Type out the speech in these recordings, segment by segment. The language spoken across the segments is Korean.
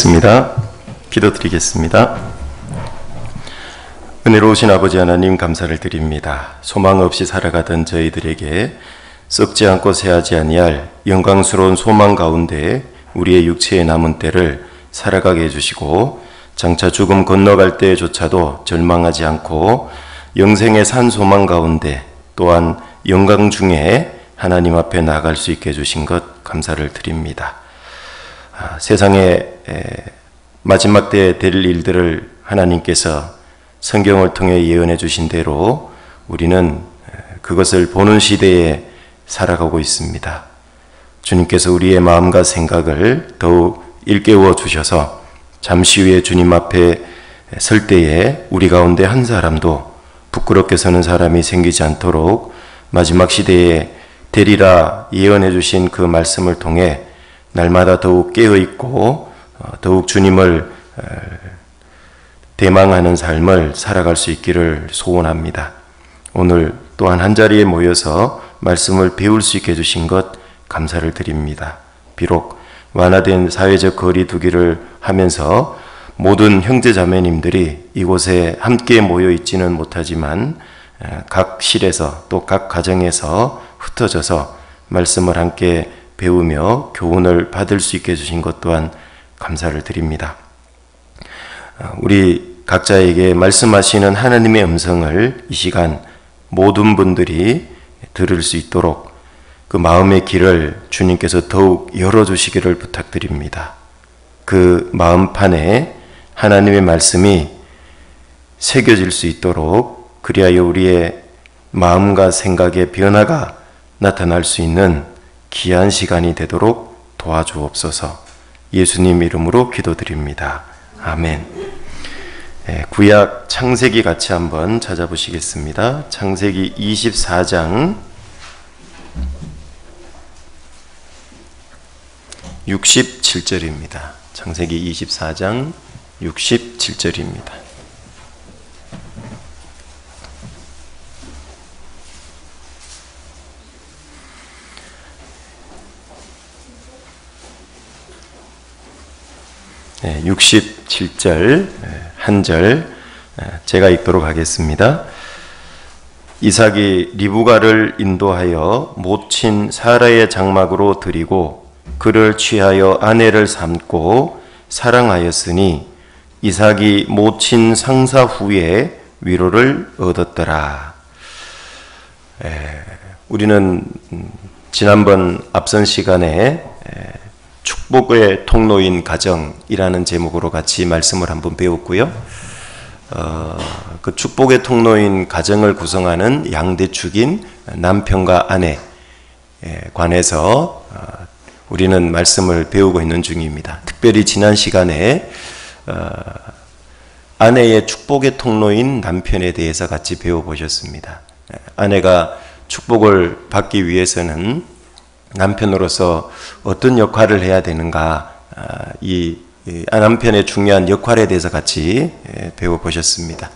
기도하겠습니다. 기도드리겠습니다. 은혜로우신 아버지 하나님 감사를 드립니다. 소망 없이 살아가던 저희들에게 썩지 않고 새하지 아니할 영광스러운 소망 가운데 우리의 육체의 남은 때를 살아가게 해주시고 장차 죽음 건너갈 때조차도 절망하지 않고 영생의 산 소망 가운데 또한 영광 중에 하나님 앞에 나아갈 수 있게 해주신 것 감사를 드립니다. 세상의 마지막 때에 될 일들을 하나님께서 성경을 통해 예언해 주신 대로 우리는 그것을 보는 시대에 살아가고 있습니다. 주님께서 우리의 마음과 생각을 더욱 일깨워 주셔서 잠시 후에 주님 앞에 설 때에 우리 가운데 한 사람도 부끄럽게 서는 사람이 생기지 않도록 마지막 시대에 되리라 예언해 주신 그 말씀을 통해 날마다 더욱 깨어있고 더욱 주님을 대망하는 삶을 살아갈 수 있기를 소원합니다. 오늘 또한 한자리에 모여서 말씀을 배울 수 있게 해주신 것 감사를 드립니다. 비록 완화된 사회적 거리두기를 하면서 모든 형제자매님들이 이곳에 함께 모여 있지는 못하지만 각 실에서 또 각 가정에서 흩어져서 말씀을 함께 배우며 교훈을 받을 수 있게 해주신 것 또한 감사를 드립니다. 우리 각자에게 말씀하시는 하나님의 음성을 이 시간 모든 분들이 들을 수 있도록 그 마음의 길을 주님께서 더욱 열어주시기를 부탁드립니다. 그 마음판에 하나님의 말씀이 새겨질 수 있도록 그리하여 우리의 마음과 생각의 변화가 나타날 수 있는 귀한 시간이 되도록 도와주옵소서. 예수님 이름으로 기도드립니다. 아멘. 구약 창세기 같이 한번 찾아보시겠습니다. 창세기 24장 67절입니다. 창세기 24장 67절입니다. 네, 67절 한 절 제가 읽도록 하겠습니다. 이삭이 리브가를 인도하여 모친 사라의 장막으로 들이고 그를 취하여 아내를 삼고 사랑하였으니 이삭이 모친 상사 후에 위로를 얻었더라. 우리는 지난번 앞선 시간에 축복의 통로인 가정이라는 제목으로 같이 말씀을 한번 배웠고요. 그 축복의 통로인 가정을 구성하는 양대축인 남편과 아내에 관해서 우리는 말씀을 배우고 있는 중입니다. 특별히 지난 시간에 아내의 축복의 통로인 남편에 대해서 같이 배워보셨습니다. 아내가 축복을 받기 위해서는 남편으로서 어떤 역할을 해야 되는가, 이 남편의 중요한 역할에 대해서 같이 배워보셨습니다.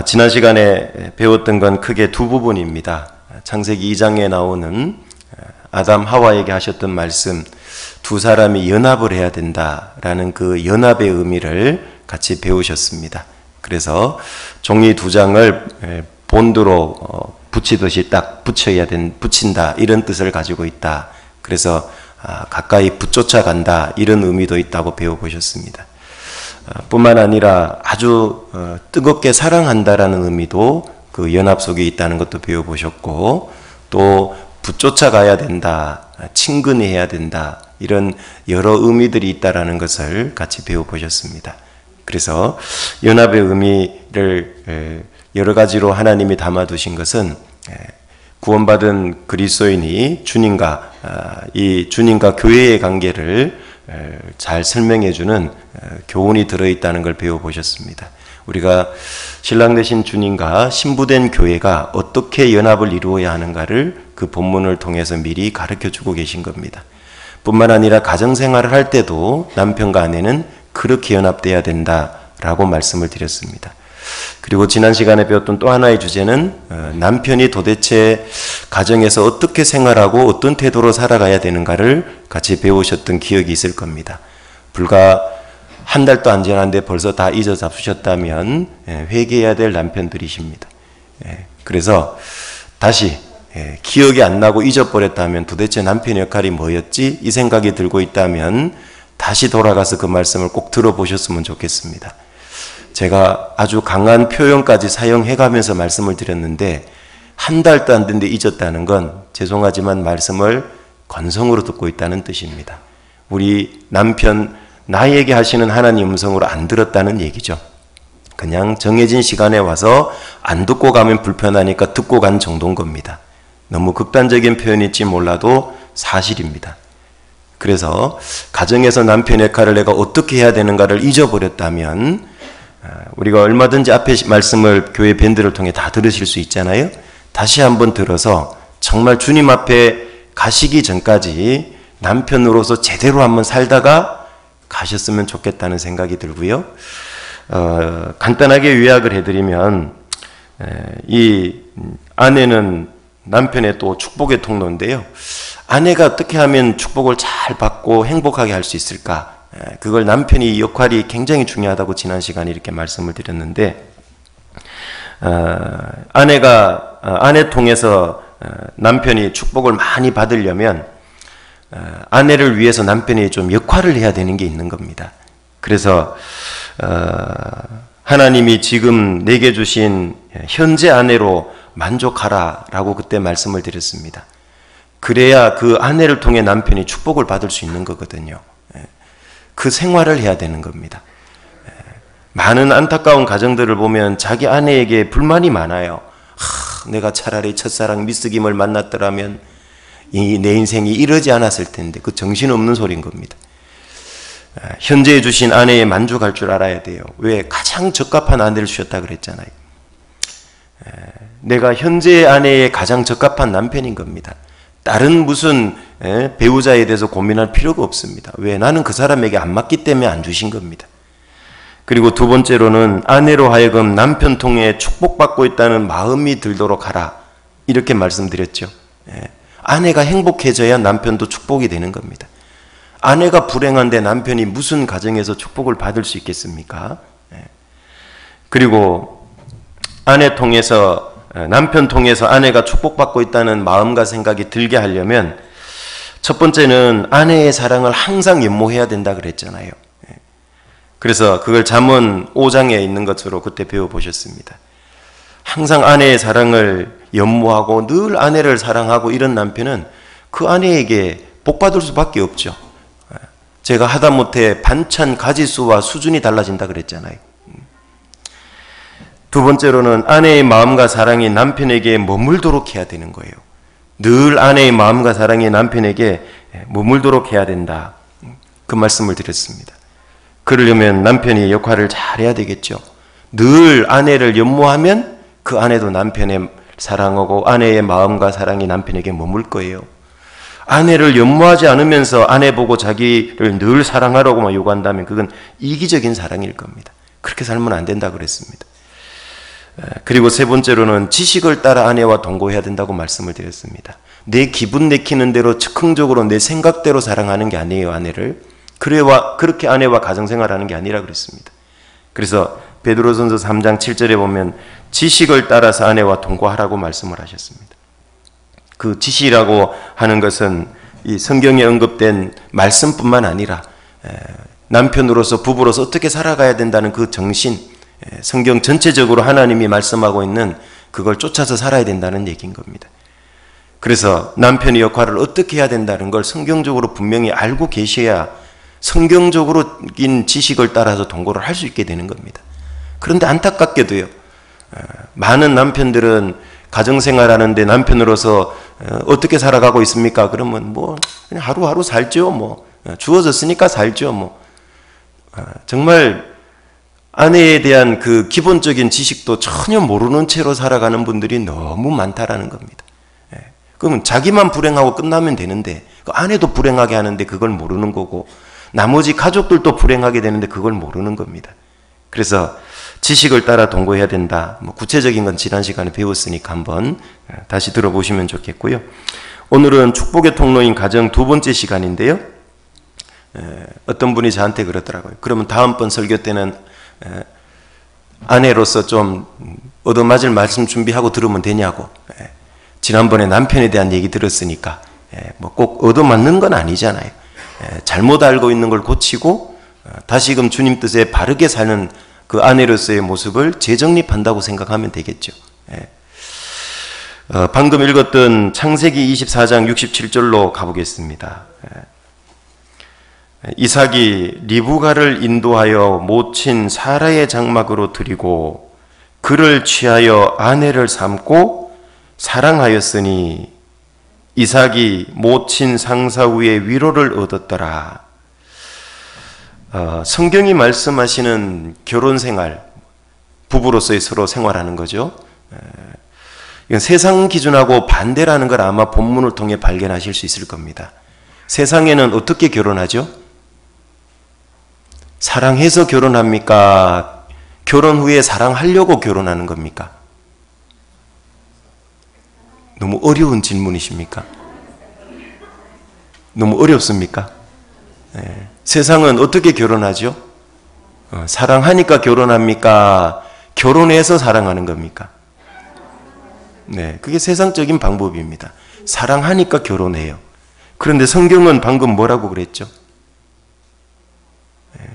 지난 시간에 배웠던 건 크게 두 부분입니다. 창세기 2장에 나오는 아담 하와에게 하셨던 말씀, 두 사람이 연합을 해야 된다라는 그 연합의 의미를 같이 배우셨습니다. 그래서 종이 두 장을 본드로 붙이듯이 딱 붙인다 이런 뜻을 가지고 있다. 그래서 가까이 붙쫓아간다 이런 의미도 있다고 배워보셨습니다. 뿐만 아니라 아주 뜨겁게 사랑한다라는 의미도 그 연합 속에 있다는 것도 배워보셨고, 또 붙쫓아가야 된다, 친근해야 된다 이런 여러 의미들이 있다라는 것을 같이 배워보셨습니다. 그래서 연합의 의미를 여러 가지로 하나님이 담아두신 것은 구원받은 그리스도인이 주님과 이 주님과 교회의 관계를 잘 설명해주는 교훈이 들어있다는 걸 배워보셨습니다. 우리가 신랑 되신 주님과 신부된 교회가 어떻게 연합을 이루어야 하는가를 그 본문을 통해서 미리 가르쳐주고 계신 겁니다. 뿐만 아니라 가정생활을 할 때도 남편과 아내는 그렇게 연합돼야 된다라고 말씀을 드렸습니다. 그리고 지난 시간에 배웠던 또 하나의 주제는 남편이 도대체 가정에서 어떻게 생활하고 어떤 태도로 살아가야 되는가를 같이 배우셨던 기억이 있을 겁니다. 불과 한 달도 안 지났는데 벌써 다 잊어 잡수셨다면 회개해야 될 남편들이십니다. 그래서 다시 기억이 안 나고 잊어버렸다면 도대체 남편의 역할이 뭐였지? 이 생각이 들고 있다면 다시 돌아가서 그 말씀을 꼭 들어보셨으면 좋겠습니다. 제가 아주 강한 표현까지 사용해가면서 말씀을 드렸는데 한 달도 안 됐는데 잊었다는 건 죄송하지만 말씀을 건성으로 듣고 있다는 뜻입니다. 우리 남편 나에게 하시는 하나님 음성으로 안 들었다는 얘기죠. 그냥 정해진 시간에 와서 안 듣고 가면 불편하니까 듣고 간 정도인 겁니다. 너무 극단적인 표현일지 몰라도 사실입니다. 그래서 가정에서 남편 역할을 내가 어떻게 해야 되는가를 잊어버렸다면 우리가 얼마든지 앞에 말씀을 교회 밴드를 통해 다 들으실 수 있잖아요. 다시 한번 들어서 정말 주님 앞에 가시기 전까지 남편으로서 제대로 한번 살다가 가셨으면 좋겠다는 생각이 들고요. 간단하게 요약을 해드리면 이 아내는 남편의 또 축복의 통로인데요. 아내가 어떻게 하면 축복을 잘 받고 행복하게 할 수 있을까? 그걸 남편이 역할이 굉장히 중요하다고 지난 시간에 이렇게 말씀을 드렸는데 아내 통해서 남편이 축복을 많이 받으려면 아내를 위해서 남편이 좀 역할을 해야 되는 게 있는 겁니다. 그래서 하나님이 지금 내게 주신 현재 아내로 만족하라 라고 그때 말씀을 드렸습니다. 그래야 그 아내를 통해 남편이 축복을 받을 수 있는 거거든요. 그 생활을 해야 되는 겁니다. 많은 안타까운 가정들을 보면 자기 아내에게 불만이 많아요. 내가 차라리 첫사랑 미스김을 만났더라면 내 인생이 이러지 않았을 텐데, 그 정신없는 소리인 겁니다. 현재 주신 아내에 만족할 줄 알아야 돼요. 왜? 가장 적합한 아내를 주셨다 그랬잖아요. 내가 현재 아내의 가장 적합한 남편인 겁니다. 다른 무슨 배우자에 대해서 고민할 필요가 없습니다. 왜? 나는 그 사람에게 안 맞기 때문에 안 주신 겁니다. 그리고 두 번째로는 아내로 하여금 남편 통해 축복받고 있다는 마음이 들도록 하라. 이렇게 말씀드렸죠. 아내가 행복해져야 남편도 축복이 되는 겁니다. 아내가 불행한데 남편이 무슨 가정에서 축복을 받을 수 있겠습니까? 그리고 남편 통해서 아내가 축복받고 있다는 마음과 생각이 들게 하려면 첫 번째는 아내의 사랑을 항상 연모해야 된다 그랬잖아요. 그래서 그걸 잠언 5장에 있는 것으로 그때 배워보셨습니다. 항상 아내의 사랑을 연모하고 늘 아내를 사랑하고 이런 남편은 그 아내에게 복받을 수밖에 없죠. 제가 하다못해 반찬 가지수와 수준이 달라진다 그랬잖아요. 두 번째로는 아내의 마음과 사랑이 남편에게 머물도록 해야 되는 거예요. 늘 아내의 마음과 사랑이 남편에게 머물도록 해야 된다. 그 말씀을 드렸습니다. 그러려면 남편이 역할을 잘해야 되겠죠. 늘 아내를 연모하면 그 아내도 남편의 사랑하고 아내의 마음과 사랑이 남편에게 머물 거예요. 아내를 연모하지 않으면서 아내 보고 자기를 늘 사랑하라고만 요구한다면 그건 이기적인 사랑일 겁니다. 그렇게 살면 안 된다 그랬습니다. 그리고 세 번째로는 지식을 따라 아내와 동거해야 된다고 말씀을 드렸습니다. 내 기분 내키는 대로 즉흥적으로 내 생각대로 사랑하는 게 아니에요, 아내를. 그렇게 아내와 가정생활하는 게 아니라 그랬습니다. 그래서 베드로전서 3장 7절에 보면 지식을 따라서 아내와 동거하라고 말씀을 하셨습니다. 그 지식이라고 하는 것은 이 성경에 언급된 말씀뿐만 아니라 남편으로서 부부로서 어떻게 살아가야 된다는 그 정신, 성경 전체적으로 하나님이 말씀하고 있는 그걸 쫓아서 살아야 된다는 얘기인 겁니다. 그래서 남편의 역할을 어떻게 해야 된다는 걸 성경적으로 분명히 알고 계셔야 성경적으로인 지식을 따라서 동거를 할 수 있게 되는 겁니다. 그런데 안타깝게도요, 많은 남편들은 가정생활하는데 남편으로서 어떻게 살아가고 있습니까? 그러면 그냥 하루하루 살죠. 주어졌으니까 살죠. 정말 아내에 대한 그 기본적인 지식도 전혀 모르는 채로 살아가는 분들이 너무 많다라는 겁니다. 그러면 자기만 불행하고 끝나면 되는데 그 아내도 불행하게 하는데 그걸 모르는 거고 나머지 가족들도 불행하게 되는데 그걸 모르는 겁니다. 그래서 지식을 따라 동거해야 된다. 구체적인 건 지난 시간에 배웠으니까 한번 다시 들어보시면 좋겠고요. 오늘은 축복의 통로인 가정 두 번째 시간인데요. 어떤 분이 저한테 그러더라고요. 그러면 다음번 설교 때는 아내로서 좀 얻어맞을 말씀 준비하고 들으면 되냐고. 지난번에 남편에 대한 얘기 들었으니까 뭐 꼭 얻어맞는 건 아니잖아요. 잘못 알고 있는 걸 고치고 다시금 주님 뜻에 바르게 사는 그 아내로서의 모습을 재정립한다고 생각하면 되겠죠. 방금 읽었던 창세기 24장 67절로 가보겠습니다. 이삭이 리브가를 인도하여 모친 사라의 장막으로 들이고 그를 취하여 아내를 삼고 사랑하였으니 이삭이 모친 상사후에 위로를 얻었더라. 성경이 말씀하시는 결혼생활, 부부로서의 서로 생활하는 거죠. 이건 세상 기준하고 반대라는 걸 아마 본문을 통해 발견하실 수 있을 겁니다. 세상에는 어떻게 결혼하죠? 사랑해서 결혼합니까? 결혼 후에 사랑하려고 결혼하는 겁니까? 너무 어려운 질문이십니까? 너무 어렵습니까? 세상은 어떻게 결혼하죠? 사랑하니까 결혼합니까? 결혼해서 사랑하는 겁니까? 네, 그게 세상적인 방법입니다. 사랑하니까 결혼해요. 그런데 성경은 방금 뭐라고 그랬죠?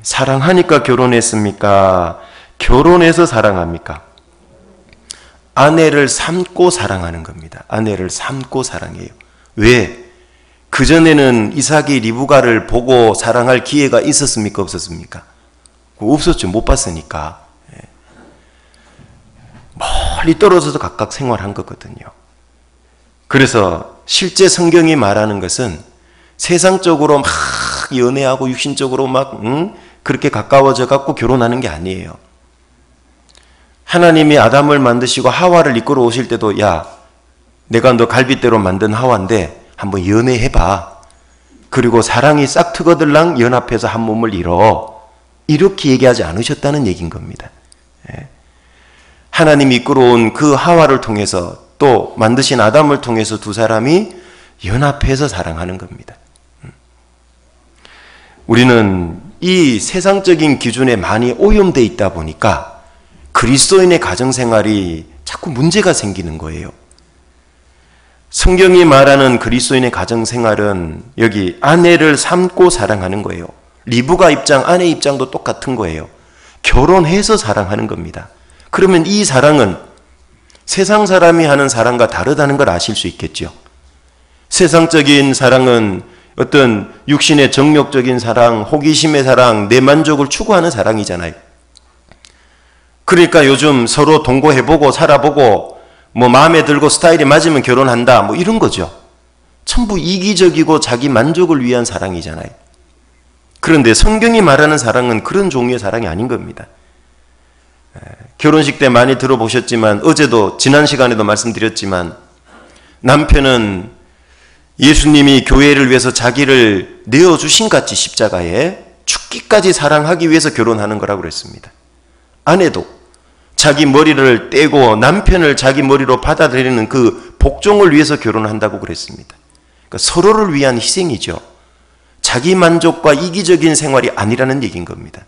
사랑하니까 결혼했습니까? 결혼해서 사랑합니까? 아내를 삼고 사랑하는 겁니다. 아내를 삼고 사랑해요. 왜? 그전에는 이삭이 리브가를 보고 사랑할 기회가 있었습니까? 없었습니까? 없었죠. 못 봤으니까. 멀리 떨어져서 각각 생활한 거거든요. 그래서 실제 성경이 말하는 것은 세상적으로 막 연애하고 육신적으로 막 그렇게 가까워져 갖고 결혼하는 게 아니에요. 하나님이 아담을 만드시고 하와를 이끌어 오실 때도 야, 내가 너 갈빗대로 만든 하와인데 한번 연애해봐. 그리고 사랑이 싹 트거들랑 연합해서 한 몸을 이뤄. 이렇게 얘기하지 않으셨다는 얘기인 겁니다. 하나님이 이끌어온 그 하와를 통해서 또 만드신 아담을 통해서 두 사람이 연합해서 사랑하는 겁니다. 우리는 이 세상적인 기준에 많이 오염되어 있다 보니까 그리스도인의 가정생활이 자꾸 문제가 생기는 거예요. 성경이 말하는 그리스도인의 가정생활은 여기 아내를 삼고 사랑하는 거예요. 리브가 입장, 아내 입장도 똑같은 거예요. 결혼해서 사랑하는 겁니다. 그러면 이 사랑은 세상 사람이 하는 사랑과 다르다는 걸 아실 수 있겠죠. 세상적인 사랑은 어떤 육신의 정욕적인 사랑, 호기심의 사랑, 내 만족을 추구하는 사랑이잖아요. 그러니까 요즘 서로 동거해보고 살아보고 뭐 마음에 들고 스타일이 맞으면 결혼한다 뭐 이런 거죠. 전부 이기적이고 자기 만족을 위한 사랑이잖아요. 그런데 성경이 말하는 사랑은 그런 종류의 사랑이 아닌 겁니다. 결혼식 때 많이 들어보셨지만 어제도 지난 시간에도 말씀드렸지만 남편은 예수님이 교회를 위해서 자기를 내어주신 같이 십자가에 죽기까지 사랑하기 위해서 결혼하는 거라고 그랬습니다. 아내도 자기 머리를 떼고 남편을 자기 머리로 받아들이는 그 복종을 위해서 결혼한다고 그랬습니다. 그러니까 서로를 위한 희생이죠. 자기 만족과 이기적인 생활이 아니라는 얘기인 겁니다.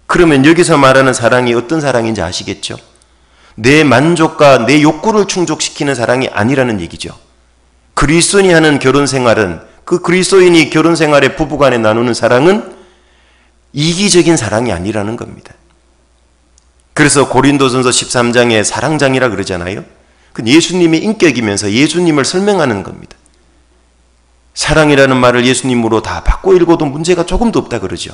그러면 여기서 말하는 사랑이 어떤 사랑인지 아시겠죠? 내 만족과 내 욕구를 충족시키는 사랑이 아니라는 얘기죠. 그리스도인이 하는 결혼생활은, 그 그리스도인이 결혼생활에 부부간에 나누는 사랑은 이기적인 사랑이 아니라는 겁니다. 그래서 고린도전서 13장에 사랑장이라 그러잖아요. 그 예수님의 인격이면서 예수님을 설명하는 겁니다. 사랑이라는 말을 예수님으로 다 바꿔 읽어도 문제가 조금도 없다 그러죠.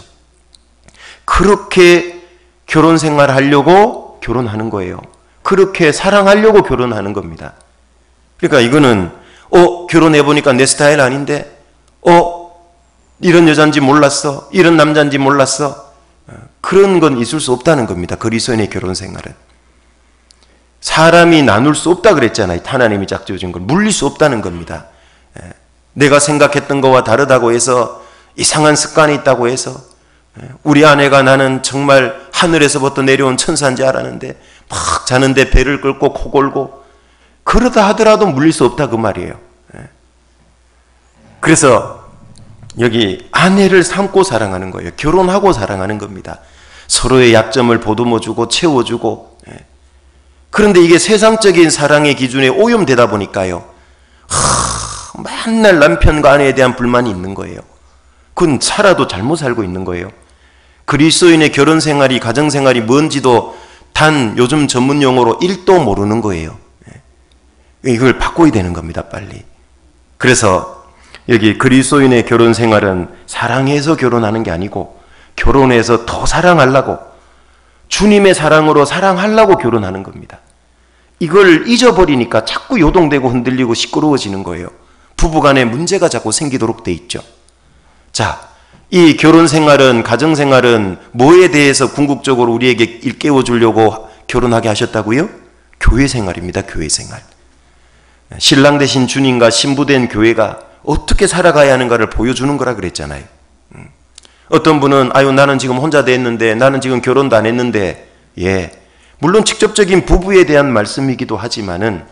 그렇게 결혼생활 하려고 결혼하는 거예요. 그렇게 사랑하려고 결혼하는 겁니다. 그러니까 이거는 결혼해보니까 내 스타일 아닌데 이런 여잔지 몰랐어, 이런 남잔지 몰랐어, 그런 건 있을 수 없다는 겁니다. 그리스도인의 결혼생활은 사람이 나눌 수 없다 그랬잖아요. 하나님이 짝지어준 걸 물릴 수 없다는 겁니다. 내가 생각했던 거와 다르다고 해서 이상한 습관이 있다고 해서 우리 아내가 나는 정말 하늘에서부터 내려온 천사인 줄 알았는데 막 자는데 배를 끌고 코 골고 그러다 하더라도 물릴 수 없다 그 말이에요. 그래서 여기 아내를 삼고 사랑하는 거예요. 결혼하고 사랑하는 겁니다. 서로의 약점을 보듬어주고 채워주고. 그런데 이게 세상적인 사랑의 기준에 오염되다 보니까요, 맨날 남편과 아내에 대한 불만이 있는 거예요. 그건 살아도 잘못 살고 있는 거예요. 그리스도인의 결혼 생활이, 가정 생활이 뭔지도 단 요즘 전문 용어로 1도 모르는 거예요. 이걸 바꿔야 되는 겁니다, 빨리. 그래서 여기 그리스도인의 결혼 생활은 사랑해서 결혼하는 게 아니고 결혼해서 더 사랑하려고, 주님의 사랑으로 사랑하려고 결혼하는 겁니다. 이걸 잊어버리니까 자꾸 요동되고 흔들리고 시끄러워지는 거예요. 부부간에 문제가 자꾸 생기도록 돼 있죠. 자, 이 결혼 생활은, 가정 생활은 뭐에 대해서 궁극적으로 우리에게 일깨워 주려고 결혼하게 하셨다고요? 교회 생활입니다. 교회 생활. 신랑 되신 주님과 신부된 교회가 어떻게 살아가야 하는가를 보여주는 거라 그랬잖아요. 어떤 분은 아유 나는 지금 혼자 됐는데, 나는 지금 결혼도 안 했는데, 물론 직접적인 부부에 대한 말씀이기도 하지만은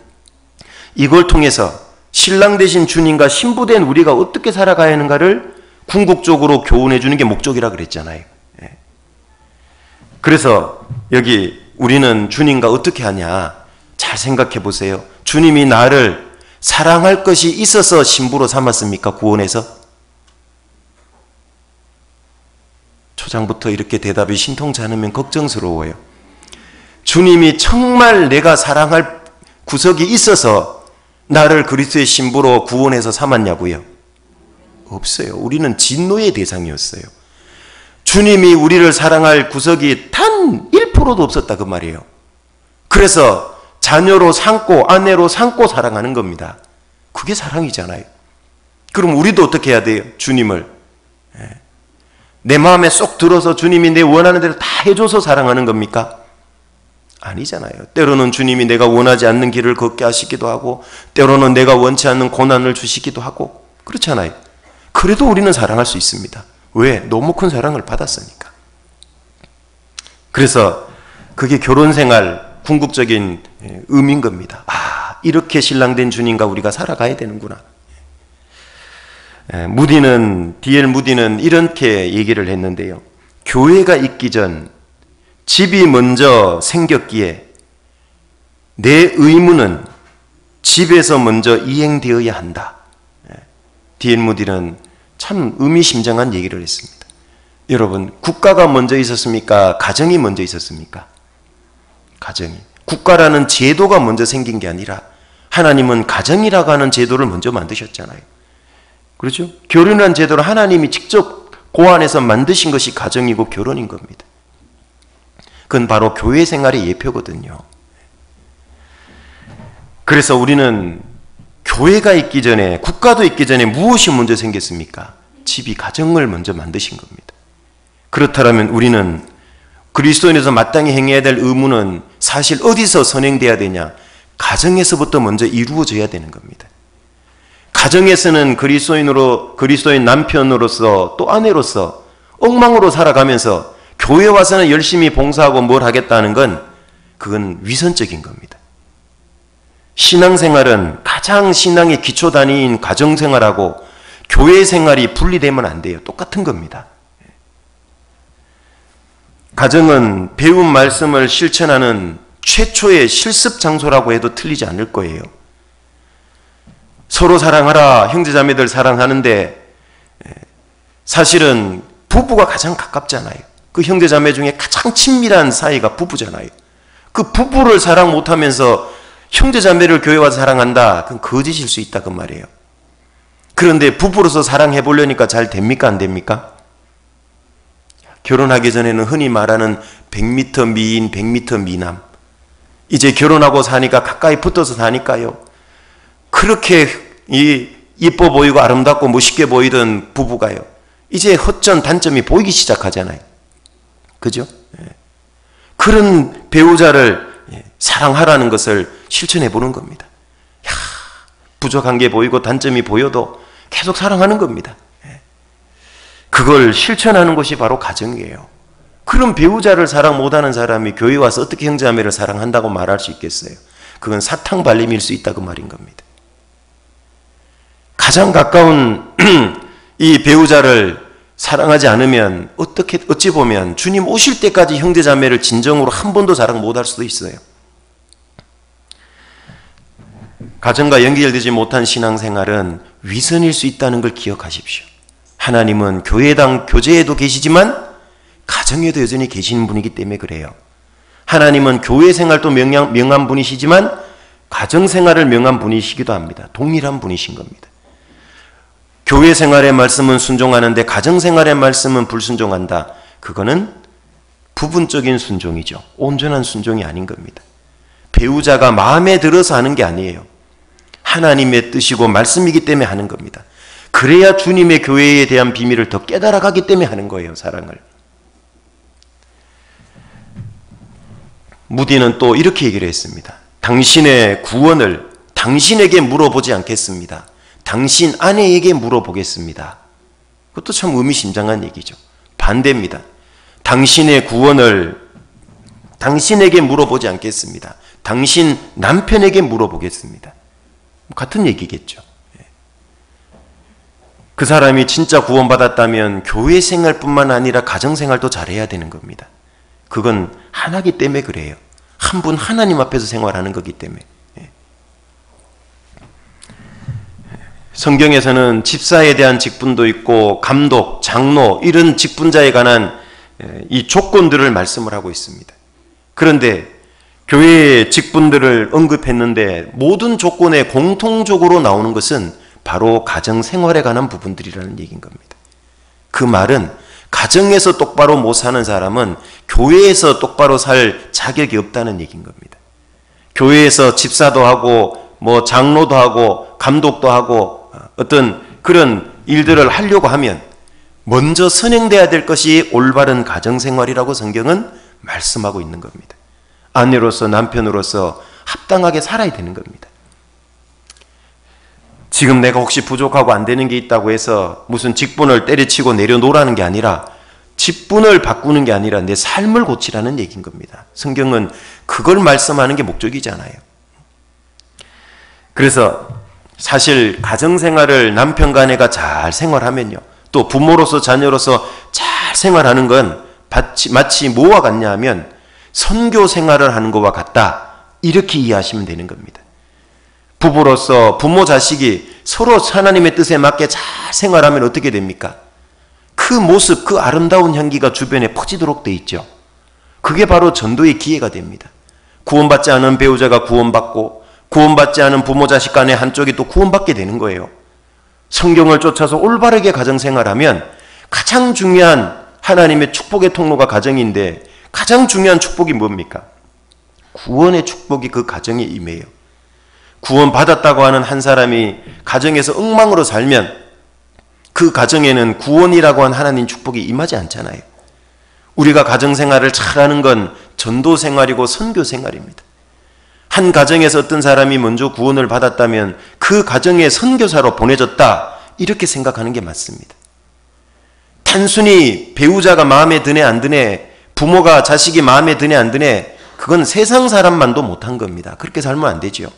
이걸 통해서 신랑 되신 주님과 신부된 우리가 어떻게 살아가야 하는가를 궁극적으로 교훈해 주는 게 목적이라 그랬잖아요. 그래서 여기 우리는 주님과 어떻게 하냐, 잘 생각해 보세요. 주님이 나를 사랑할 것이 있어서 신부로 삼았습니까? 구원해서? 초장부터 이렇게 대답이 신통치 않으면 걱정스러워요. 주님이 정말 내가 사랑할 구석이 있어서 나를 그리스도의 신부로 구원해서 삼았냐고요? 없어요. 우리는 진노의 대상이었어요. 주님이 우리를 사랑할 구석이 단 1%도 없었다 그 말이에요. 그래서 자녀로 삼고 아내로 삼고 사랑하는 겁니다. 그게 사랑이잖아요. 그럼 우리도 어떻게 해야 돼요? 주님을 내 마음에 쏙 들어서 주님이 내 원하는 대로 다 해줘서 사랑하는 겁니까? 아니잖아요. 때로는 주님이 내가 원하지 않는 길을 걷게 하시기도 하고, 때로는 내가 원치 않는 고난을 주시기도 하고, 그렇잖아요. 그래도 우리는 사랑할 수 있습니다. 왜? 너무 큰 사랑을 받았으니까. 그래서 그게 결혼생활 궁극적인 의미인 겁니다. 이렇게 신랑된 주님과 우리가 살아가야 되는구나. D.L. 무디는 이렇게 얘기를 했는데요. 교회가 있기 전 집이 먼저 생겼기에 내 의무는 집에서 먼저 이행되어야 한다. D.L. 무디는 참 의미심장한 얘기를 했습니다. 여러분, 국가가 먼저 있었습니까? 가정이 먼저 있었습니까? 가정이. 국가라는 제도가 먼저 생긴 게 아니라 하나님은 가정이라고 하는 제도를 먼저 만드셨잖아요. 그렇죠? 결혼이라는 제도를 하나님이 직접 고안해서 만드신 것이 가정이고 결혼인 겁니다. 그건 바로 교회 생활의 예표거든요. 그래서 우리는 교회가 있기 전에, 국가도 있기 전에 무엇이 먼저 생겼습니까? 집이, 가정을 먼저 만드신 겁니다. 그렇다면 우리는 그리스도인에서 마땅히 행해야 될 의무는 사실 어디서 선행돼야 되냐? 가정에서부터 먼저 이루어져야 되는 겁니다. 가정에서는 그리스도인 남편으로서 또 아내로서 엉망으로 살아가면서 교회 와서는 열심히 봉사하고 뭘 하겠다는 건 그건 위선적인 겁니다. 신앙생활은 가장 신앙의 기초 단위인 가정생활하고 교회 생활이 분리되면 안 돼요. 똑같은 겁니다. 가정은 배운 말씀을 실천하는 최초의 실습 장소라고 해도 틀리지 않을 거예요. 서로 사랑하라, 형제자매들 사랑하는데 사실은 부부가 가장 가깝잖아요. 그 형제자매 중에 가장 친밀한 사이가 부부잖아요. 그 부부를 사랑 못하면서 형제자매를 교회 와서 사랑한다? 그건 거짓일 수 있다 그 말이에요. 그런데 부부로서 사랑해 보려니까 잘 됩니까? 안 됩니까? 결혼하기 전에는 흔히 말하는 100m 미인, 100m 미남. 이제 결혼하고 사니까 가까이 붙어서 사니까요. 그렇게 예뻐 보이고 아름답고 멋있게 보이던 부부가요. 이제 허점, 단점이 보이기 시작하잖아요. 그죠? 그런 배우자를 사랑하라는 것을 실천해 보는 겁니다. 부족한 게 보이고 단점이 보여도 계속 사랑하는 겁니다. 그걸 실천하는 것이 바로 가정이에요. 그런 배우자를 사랑 못하는 사람이 교회 와서 어떻게 형제자매를 사랑한다고 말할 수 있겠어요? 그건 사탕 발림일 수 있다 그 말인 겁니다. 가장 가까운 이 배우자를 사랑하지 않으면 어찌 보면 주님 오실 때까지 형제자매를 진정으로 한 번도 사랑 못할 수도 있어요. 가정과 연결되지 못한 신앙생활은 위선일 수 있다는 걸 기억하십시오. 하나님은 교제에도 계시지만 가정에도 여전히 계시는 분이기 때문에 그래요. 하나님은 교회 생활도 명한 분이시지만 가정 생활을 명한 분이시기도 합니다. 동일한 분이신 겁니다. 교회 생활의 말씀은 순종하는데 가정 생활의 말씀은 불순종한다. 그거는 부분적인 순종이죠. 온전한 순종이 아닌 겁니다. 배우자가 마음에 들어서 하는 게 아니에요. 하나님의 뜻이고 말씀이기 때문에 하는 겁니다. 그래야 주님의 교회에 대한 비밀을 더 깨달아가기 때문에 하는 거예요. 사랑을. 무디는 또 이렇게 얘기를 했습니다. 당신의 구원을 당신에게 물어보지 않겠습니다. 당신 아내에게 물어보겠습니다. 그것도 참 의미심장한 얘기죠. 반대입니다. 당신의 구원을 당신에게 물어보지 않겠습니다. 당신 남편에게 물어보겠습니다. 같은 얘기겠죠. 그 사람이 진짜 구원받았다면 교회 생활뿐만 아니라 가정 생활도 잘해야 되는 겁니다. 그건 하나기 때문에 그래요. 한 분 하나님 앞에서 생활하는 거기 때문에. 성경에서는 집사에 대한 직분도 있고 감독, 장로 이런 직분자에 관한 이 조건들을 말씀을 하고 있습니다. 그런데 교회의 직분들을 언급했는데 모든 조건에 공통적으로 나오는 것은 바로 가정생활에 관한 부분들이라는 얘기인 겁니다. 그 말은 가정에서 똑바로 못 사는 사람은 교회에서 똑바로 살 자격이 없다는 얘기인 겁니다. 교회에서 집사도 하고 장로도 하고 감독도 하고 어떤 그런 일들을 하려고 하면 먼저 선행돼야 될 것이 올바른 가정생활이라고 성경은 말씀하고 있는 겁니다. 아내로서 남편으로서 합당하게 살아야 되는 겁니다. 지금 내가 혹시 부족하고 안 되는 게 있다고 해서 무슨 직분을 때려치고 내려놓으라는 게 아니라 직분을 바꾸는 게 아니라 내 삶을 고치라는 얘기인 겁니다. 성경은 그걸 말씀하는 게 목적이잖아요. 그래서 사실 가정생활을 남편과 아내가 잘 생활하면요. 또 부모로서 자녀로서 잘 생활하는 건 마치 뭐와 같냐 하면 선교 생활을 하는 것과 같다. 이렇게 이해하시면 되는 겁니다. 부부로서 부모 자식이 서로 하나님의 뜻에 맞게 잘 생활하면 어떻게 됩니까? 그 모습, 그 아름다운 향기가 주변에 퍼지도록 돼 있죠. 그게 바로 전도의 기회가 됩니다. 구원받지 않은 배우자가 구원받고 구원받지 않은 부모 자식 간의 한쪽이 또 구원받게 되는 거예요. 성경을 쫓아서 올바르게 가정생활하면 가장 중요한 하나님의 축복의 통로가 가정인데 가장 중요한 축복이 뭡니까? 구원의 축복이 그 가정에 임해요. 구원받았다고 하는 한 사람이 가정에서 엉망으로 살면 그 가정에는 구원이라고 한 하나님 축복이 임하지 않잖아요. 우리가 가정생활을 잘하는 건 전도생활이고 선교생활입니다. 한 가정에서 어떤 사람이 먼저 구원을 받았다면 그 가정의 선교사로 보내졌다 이렇게 생각하는 게 맞습니다. 단순히 배우자가 마음에 드네 안 드네 부모가 자식이 마음에 드네 안 드네 그건 세상 사람만도 못한 겁니다. 그렇게 살면 안 되죠.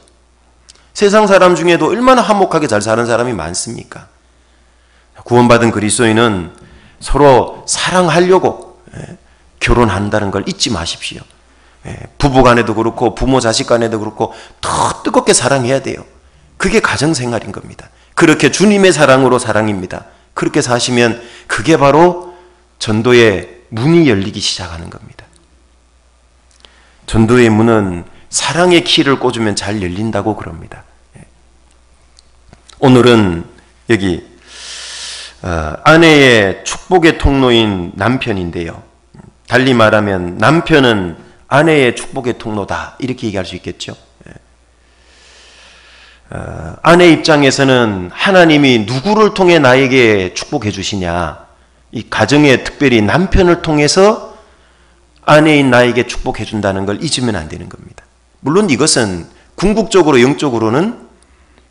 세상 사람 중에도 얼마나 화목하게 잘 사는 사람이 많습니까? 구원받은 그리스도인은 서로 사랑하려고 결혼한다는 걸 잊지 마십시오. 부부 간에도 그렇고 부모 자식 간에도 그렇고 더 뜨겁게 사랑해야 돼요. 그게 가정생활인 겁니다. 그렇게 주님의 사랑으로 사랑입니다. 그렇게 사시면 그게 바로 전도의 문이 열리기 시작하는 겁니다. 전도의 문은 사랑의 키를 꽂으면 잘 열린다고 그럽니다. 오늘은 여기 아내의 축복의 통로인 남편인데요. 달리 말하면 남편은 아내의 축복의 통로다 이렇게 얘기할 수 있겠죠. 아내 입장에서는 하나님이 누구를 통해 나에게 축복해 주시냐 이 가정에 특별히 남편을 통해서 아내인 나에게 축복해 준다는 걸 잊으면 안 되는 겁니다. 물론 이것은 궁극적으로 영적으로는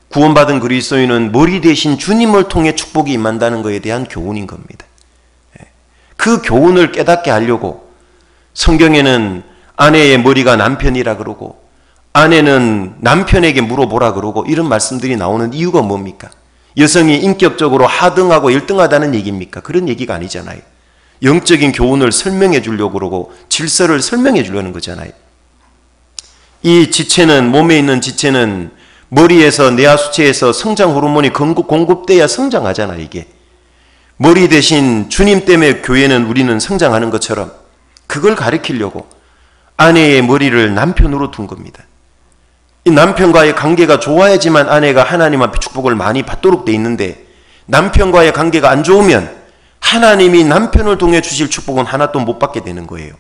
구원받은 그리스도인은 머리 대신 주님을 통해 축복이 임한다는 것에 대한 교훈인 겁니다. 그 교훈을 깨닫게 하려고 성경에는 아내의 머리가 남편이라 그러고 아내는 남편에게 물어보라 그러고 이런 말씀들이 나오는 이유가 뭡니까? 여성이 인격적으로 하등하고 열등하다는 얘기입니까? 그런 얘기가 아니잖아요. 영적인 교훈을 설명해 주려고 그러고 질서를 설명해 주려는 거잖아요. 이 지체는, 몸에 있는 지체는 머리에서 뇌하수체에서 성장 호르몬이 공급돼야 성장하잖아요. 이게 머리 대신 주님 때문에 교회는 우리는 성장하는 것처럼 그걸 가르치려고 아내의 머리를 남편으로 둔 겁니다. 이 남편과의 관계가 좋아야지만 아내가 하나님 앞에 축복을 많이 받도록 돼 있는데, 남편과의 관계가 안 좋으면 하나님이 남편을 통해 주실 축복은 하나도 못 받게 되는 거예요.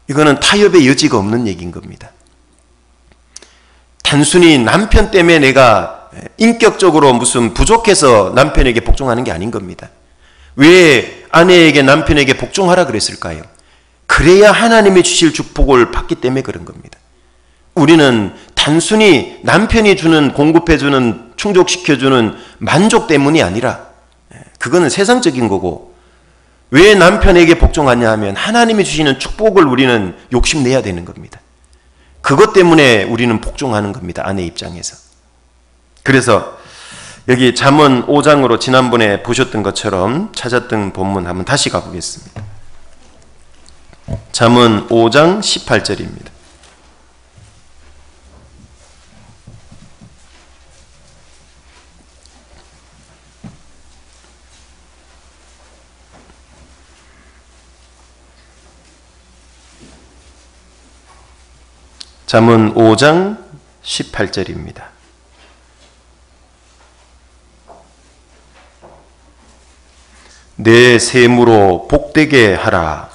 이거는 타협의 여지가 없는 얘기인 겁니다. 단순히 남편 때문에 내가 인격적으로 무슨 부족해서 남편에게 복종하는 게 아닌 겁니다. 왜 아내에게 남편에게 복종하라 그랬을까요? 그래야 하나님이 주실 축복을 받기 때문에 그런 겁니다. 우리는 단순히 남편이 주는, 공급해주는, 충족시켜주는 만족 때문이 아니라, 그거는 세상적인 거고, 왜 남편에게 복종하냐 하면 하나님이 주시는 축복을 우리는 욕심내야 되는 겁니다. 그것 때문에 우리는 복종하는 겁니다. 아내 입장에서. 그래서 여기 잠언 5장으로 지난번에 보셨던 것처럼 찾았던 본문 한번 다시 가보겠습니다. 잠언 5장 18절입니다. 잠언 5장 18절입니다. 내 셈으로 복되게 하라.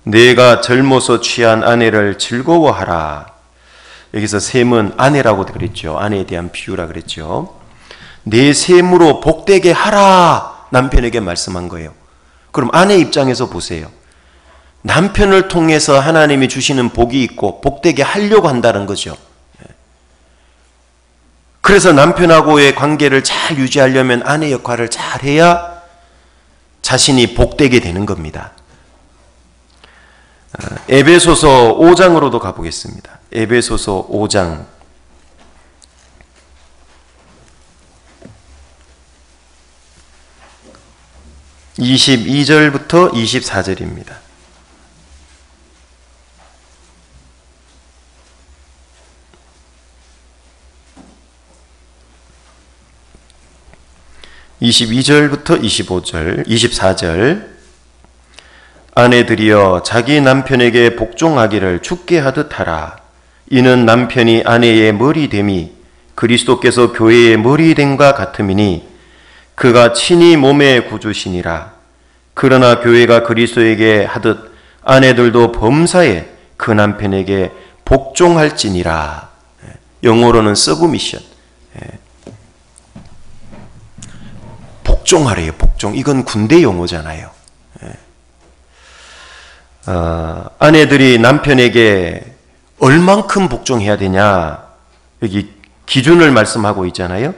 내가 젊어서 취한 아내를 즐거워하라. 여기서 셈은 아내라고 그랬죠. 아내에 대한 비유라 그랬죠. 내 셈으로 복되게 하라. 남편에게 말씀한 거예요. 그럼 아내 입장에서 보세요. 남편을 통해서 하나님이 주시는 복이 있고 복되게 하려고 한다는 거죠. 그래서 남편하고의 관계를 잘 유지하려면 아내 역할을 잘 해야 자신이 복되게 되는 겁니다. 에베소서 5장으로도 가보겠습니다. 에베소서 5장 22절부터 24절입니다. (22절부터) 25절, 24절. 아내들이여 자기 남편에게 복종하기를 주께 하듯 하라. 이는 남편이 아내의 머리됨이 그리스도께서 교회의 머리됨과 같음이니 그가 친히 몸의 구주시니라. 그러나 교회가 그리스도에게 하듯 아내들도 범사에 그 남편에게 복종할지니라. 영어로는 서브미션. 복종하래요. 복종. 이건 군대 용어잖아요. 아내들이 남편에게 얼만큼 복종해야 되냐, 여기 기준을 말씀하고 있잖아요.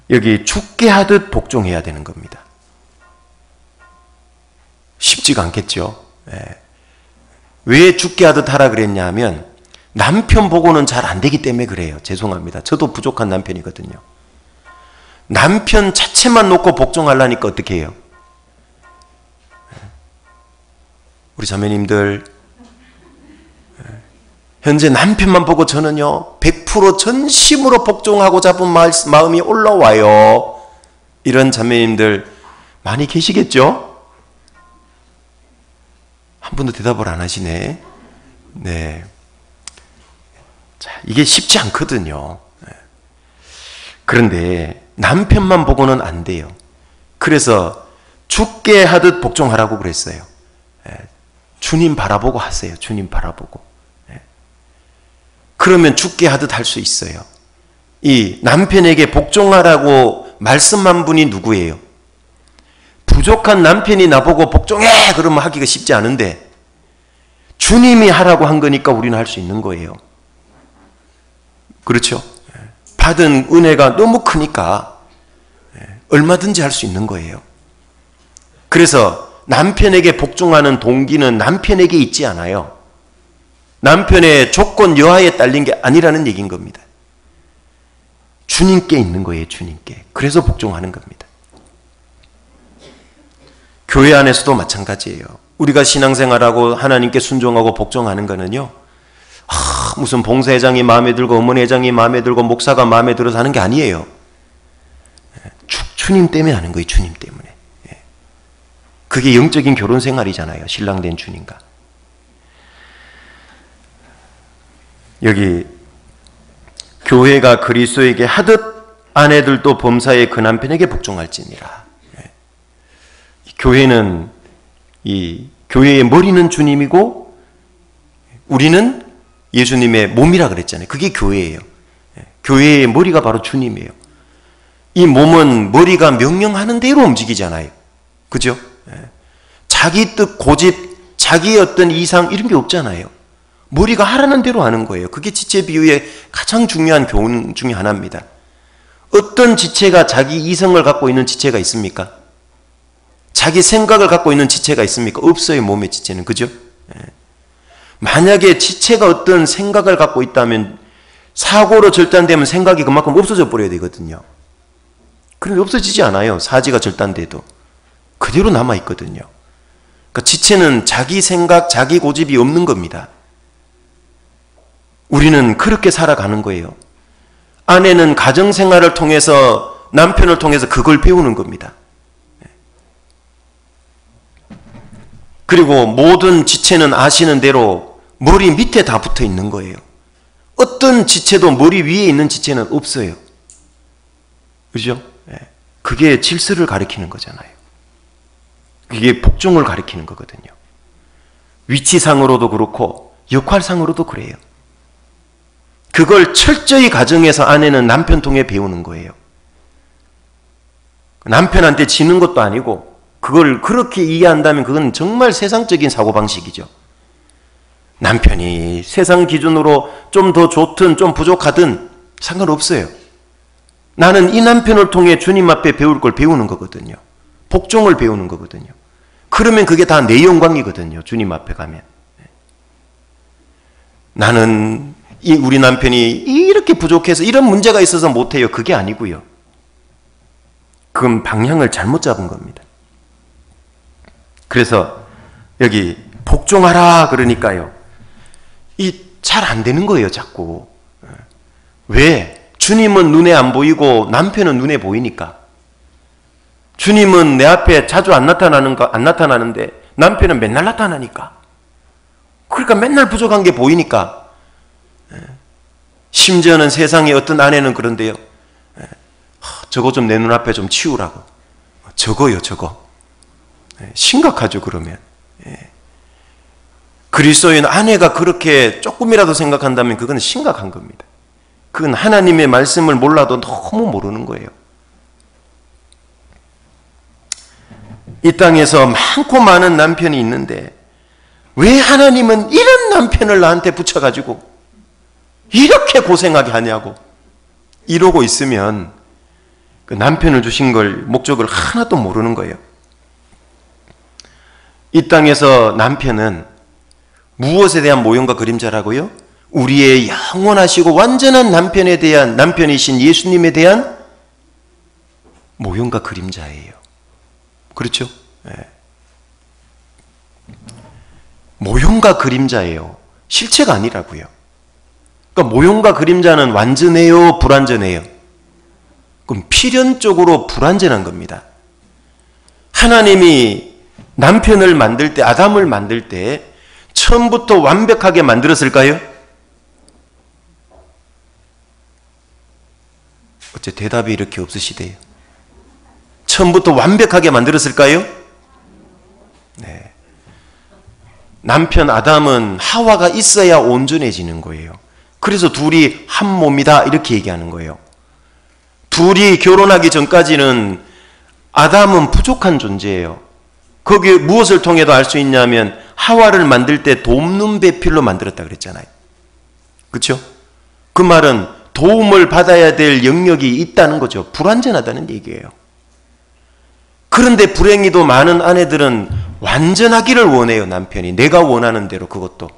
여기 죽게 하듯 복종해야 되는 겁니다. 쉽지가 않겠죠. 왜 죽게 하듯 하라 그랬냐 하면 남편 보고는 잘 안 되기 때문에 그래요. 죄송합니다. 저도 부족한 남편이거든요. 남편 자체만 놓고 복종하려니까 어떻게 해요? 우리 자매님들, 현재 남편만 보고 저는요 100% 전심으로 복종하고 잡은 마음이 올라와요. 이런 자매님들 많이 계시겠죠? 한 분도 대답을 안 하시네. 네. 자, 이게 쉽지 않거든요. 그런데 남편만 보고는 안 돼요. 그래서 죽게 하듯 복종하라고 그랬어요. 주님 바라보고 하세요. 주님 바라보고. 그러면 죽게 하듯 할 수 있어요. 이 남편에게 복종하라고 말씀한 분이 누구예요? 부족한 남편이 나보고 복종해! 그러면 하기가 쉽지 않은데 주님이 하라고 한 거니까 우리는 할 수 있는 거예요. 그렇죠? 받은 은혜가 너무 크니까 얼마든지 할 수 있는 거예요. 그래서 남편에게 복종하는 동기는 남편에게 있지 않아요. 남편의 조건 여하에 딸린 게 아니라는 얘기인 겁니다. 주님께 있는 거예요. 주님께. 그래서 복종하는 겁니다. 교회 안에서도 마찬가지예요. 우리가 신앙생활하고 하나님께 순종하고 복종하는 거는요, 무슨 봉사회장이 마음에 들고 어머니회장이 마음에 들고 목사가 마음에 들어서 하는 게 아니에요. 주님 때문에 하는 거예요. 주님 때문에. 그게 영적인 결혼 생활이잖아요. 신랑 된 주님과. 여기 교회가 그리스도에게 하듯 아내들도 범사의 그 남편에게 복종할지니라. 교회는 이 교회의 머리는 주님이고 우리는 예수님의 몸이라 그랬잖아요. 그게 교회예요. 교회의 머리가 바로 주님이에요. 이 몸은 머리가 명령하는 대로 움직이잖아요. 그죠? 자기 뜻, 고집, 자기의 어떤 이상 이런 게 없잖아요. 머리가 하라는 대로 하는 거예요. 그게 지체 비유의 가장 중요한 교훈 중에 하나입니다. 어떤 지체가 자기 이성을 갖고 있는 지체가 있습니까? 자기 생각을 갖고 있는 지체가 있습니까? 없어요. 몸의 지체는. 그죠? 만약에 지체가 어떤 생각을 갖고 있다면 사고로 절단되면 생각이 그만큼 없어져 버려야 되거든요. 그런데 없어지지 않아요. 사지가 절단돼도. 그대로 남아있거든요. 그러니까 지체는 자기 생각, 자기 고집이 없는 겁니다. 우리는 그렇게 살아가는 거예요. 아내는 가정생활을 통해서 남편을 통해서 그걸 배우는 겁니다. 그리고 모든 지체는 아시는 대로 머리 밑에 다 붙어 있는 거예요. 어떤 지체도 머리 위에 있는 지체는 없어요. 그죠? 그게 질서를 가리키는 거잖아요. 그게 복종을 가리키는 거거든요. 위치상으로도 그렇고 역할상으로도 그래요. 그걸 철저히 가정에서 아내는 남편 통해 배우는 거예요. 남편한테 지는 것도 아니고 그걸 그렇게 이해한다면 그건 정말 세상적인 사고방식이죠. 남편이 세상 기준으로 좀 더 좋든 좀 부족하든 상관없어요. 나는 이 남편을 통해 주님 앞에 배울 걸 배우는 거거든요. 복종을 배우는 거거든요. 그러면 그게 다 내 영광이거든요. 주님 앞에 가면. 나는 우리 남편이 이렇게 부족해서 이런 문제가 있어서 못해요. 그게 아니고요. 그건 방향을 잘못 잡은 겁니다. 그래서 여기 복종하라 그러니까요. 잘 안 되는 거예요. 자꾸. 왜? 주님은 눈에 안 보이고 남편은 눈에 보이니까. 주님은 내 앞에 자주 안 나타나는데 남편은 맨날 나타나니까. 그러니까 맨날 부족한 게 보이니까. 심지어는 세상에 어떤 아내는 그런데요. 저거 좀 내 눈앞에 좀 치우라고. 저거요, 저거. 심각하죠, 그러면. 그리스도인 아내가 그렇게 조금이라도 생각한다면 그건 심각한 겁니다. 그건 하나님의 말씀을 몰라도 너무 모르는 거예요. 이 땅에서 많고 많은 남편이 있는데 왜 하나님은 이런 남편을 나한테 붙여가지고 이렇게 고생하게 하냐고 이러고 있으면 그 남편을 주신 걸 목적을 하나도 모르는 거예요. 이 땅에서 남편은 무엇에 대한 모형과 그림자라고요? 우리의 영원하시고 완전한 남편에 대한, 남편이신 예수님에 대한 모형과 그림자예요. 그렇죠? 네. 모형과 그림자예요. 실체가 아니라고요. 그러니까 모형과 그림자는 완전해요? 불완전해요? 그럼 필연적으로 불완전한 겁니다. 하나님이 남편을 만들 때, 아담을 만들 때 처음부터 완벽하게 만들었을까요? 어째 대답이 이렇게 없으시대요. 처음부터 완벽하게 만들었을까요? 네. 남편 아담은 하와가 있어야 온전해지는 거예요. 그래서 둘이 한 몸이다 이렇게 얘기하는 거예요. 둘이 결혼하기 전까지는 아담은 부족한 존재예요. 거기에 무엇을 통해도 알 수 있냐면 하와를 만들 때 돕는 배필로 만들었다 그랬잖아요. 그렇죠? 그 말은 도움을 받아야 될 영역이 있다는 거죠. 불완전하다는 얘기예요. 그런데 불행히도 많은 아내들은 완전하기를 원해요. 남편이. 내가 원하는 대로 그것도.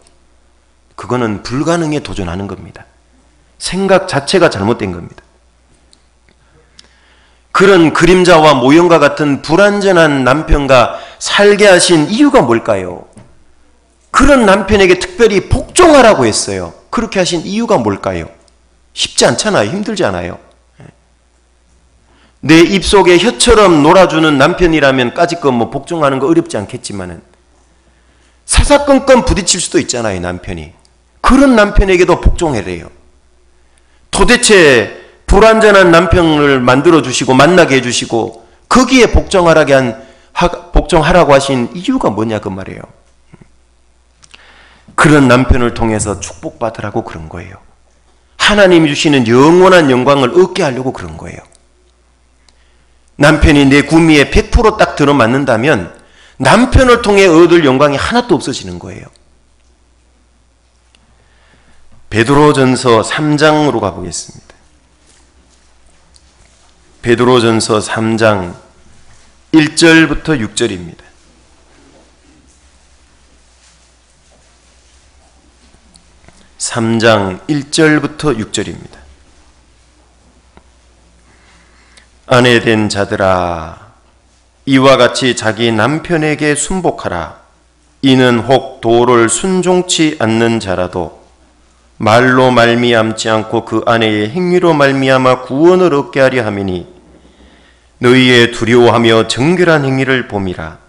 그거는 불가능에 도전하는 겁니다. 생각 자체가 잘못된 겁니다. 그런 그림자와 모형과 같은 불완전한 남편과 살게 하신 이유가 뭘까요? 그런 남편에게 특별히 복종하라고 했어요. 그렇게 하신 이유가 뭘까요? 쉽지 않잖아요. 힘들지 않아요. 내 입속에 혀처럼 놀아주는 남편이라면 까짓것 뭐 복종하는 거 어렵지 않겠지만은 사사건건 부딪힐 수도 있잖아요. 남편이. 그런 남편에게도 복종해래요. 도대체 불완전한 남편을 만들어주시고 만나게 해주시고 거기에 복종하라고 하신 이유가 뭐냐 그 말이에요. 그런 남편을 통해서 축복받으라고 그런 거예요. 하나님이 주시는 영원한 영광을 얻게 하려고 그런 거예요. 남편이 내 구미에 100% 딱 들어맞는다면 남편을 통해 얻을 영광이 하나도 없어지는 거예요. 베드로전서 3장으로 가보겠습니다. 베드로전서 3장 1절부터 6절입니다. 3장 1절부터 6절입니다. 아내된 자들아, 이와 같이 자기 남편에게 순복하라. 이는 혹 도를 순종치 않는 자라도 말로 말미암지 않고 그 아내의 행위로 말미암아 구원을 얻게 하려 함이니 너희의 두려워하며 정결한 행위를 봄이라.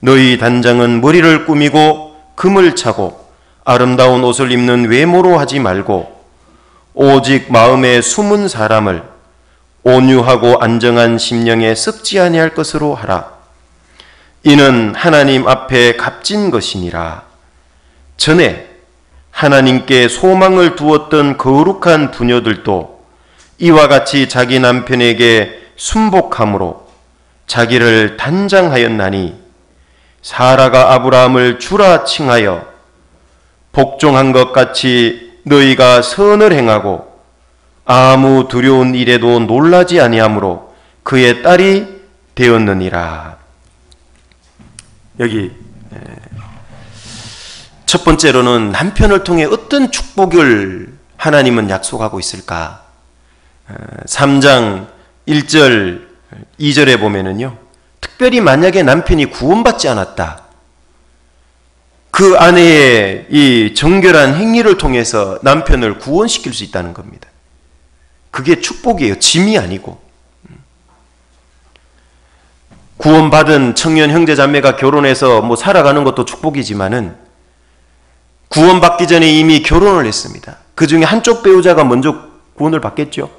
너희 단장은 머리를 꾸미고 금을 차고 아름다운 옷을 입는 외모로 하지 말고 오직 마음에 숨은 사람을 온유하고 안정한 심령에 썩지 아니할 것으로 하라. 이는 하나님 앞에 값진 것이니라. 전에 하나님께 소망을 두었던 거룩한 부녀들도 이와 같이 자기 남편에게 순복함으로 자기를 단장하였나니 사라가 아브라함을 주라 칭하여 복종한 것 같이 너희가 선을 행하고 아무 두려운 일에도 놀라지 아니하므로 그의 딸이 되었느니라. 여기 첫 번째로는 남편을 통해 어떤 축복을 하나님은 약속하고 있을까? 3장 1절 2절에 보면은요, 특별히 만약에 남편이 구원받지 않았다, 그 아내의 이 정결한 행위를 통해서 남편을 구원시킬 수 있다는 겁니다. 그게 축복이에요. 짐이 아니고. 구원받은 청년 형제 자매가 결혼해서 뭐 살아가는 것도 축복이지만은 구원받기 전에 이미 결혼을 했습니다. 그 중에 한쪽 배우자가 먼저 구원을 받겠죠.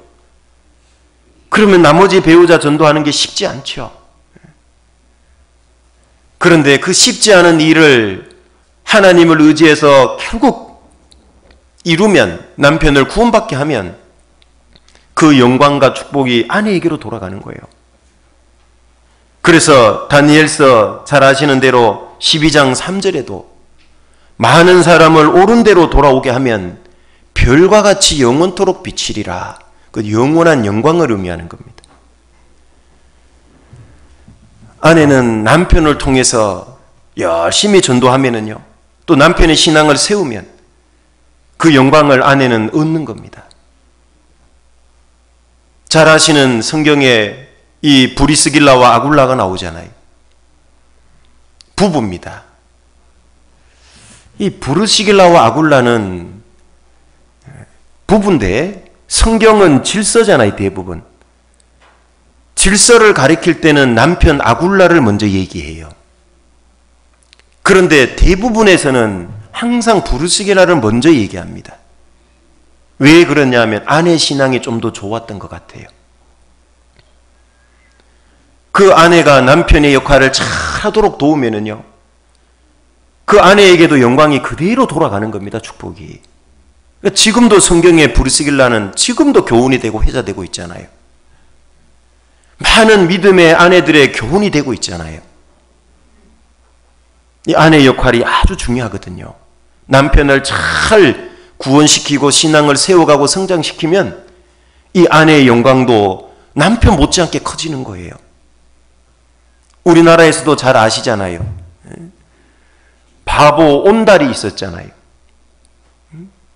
그러면 나머지 배우자 전도하는 게 쉽지 않죠. 그런데 그 쉽지 않은 일을 하나님을 의지해서 결국 이루면, 남편을 구원받게 하면 그 영광과 축복이 아내에게로 돌아가는 거예요. 그래서 다니엘서 잘 아시는 대로 12장 3절에도 많은 사람을 옳은 대로 돌아오게 하면 별과 같이 영원토록 비치리라. 그 영원한 영광을 의미하는 겁니다. 아내는 남편을 통해서 열심히 전도하면은요, 또 남편의 신앙을 세우면 그 영광을 아내는 얻는 겁니다. 잘 아시는 성경에 이 브리스길라와 아굴라가 나오잖아요. 부부입니다. 이 브리스길라와 아굴라는 부부인데 성경은 질서잖아요. 대부분 질서를 가리킬 때는 남편 아굴라를 먼저 얘기해요. 그런데 대부분에서는 항상 브리스길라를 먼저 얘기합니다. 왜 그러냐면 아내 신앙이 좀 더 좋았던 것 같아요. 그 아내가 남편의 역할을 잘 하도록 도우면은요, 그 아내에게도 영광이 그대로 돌아가는 겁니다. 축복이. 그러니까 지금도 성경의 브리스길라는 지금도 교훈이 되고 회자되고 있잖아요. 많은 믿음의 아내들의 교훈이 되고 있잖아요. 이 아내의 역할이 아주 중요하거든요. 남편을 잘 구원시키고 신앙을 세워가고 성장시키면 이 아내의 영광도 남편 못지않게 커지는 거예요. 우리나라에서도 잘 아시잖아요. 바보 온달이 있었잖아요.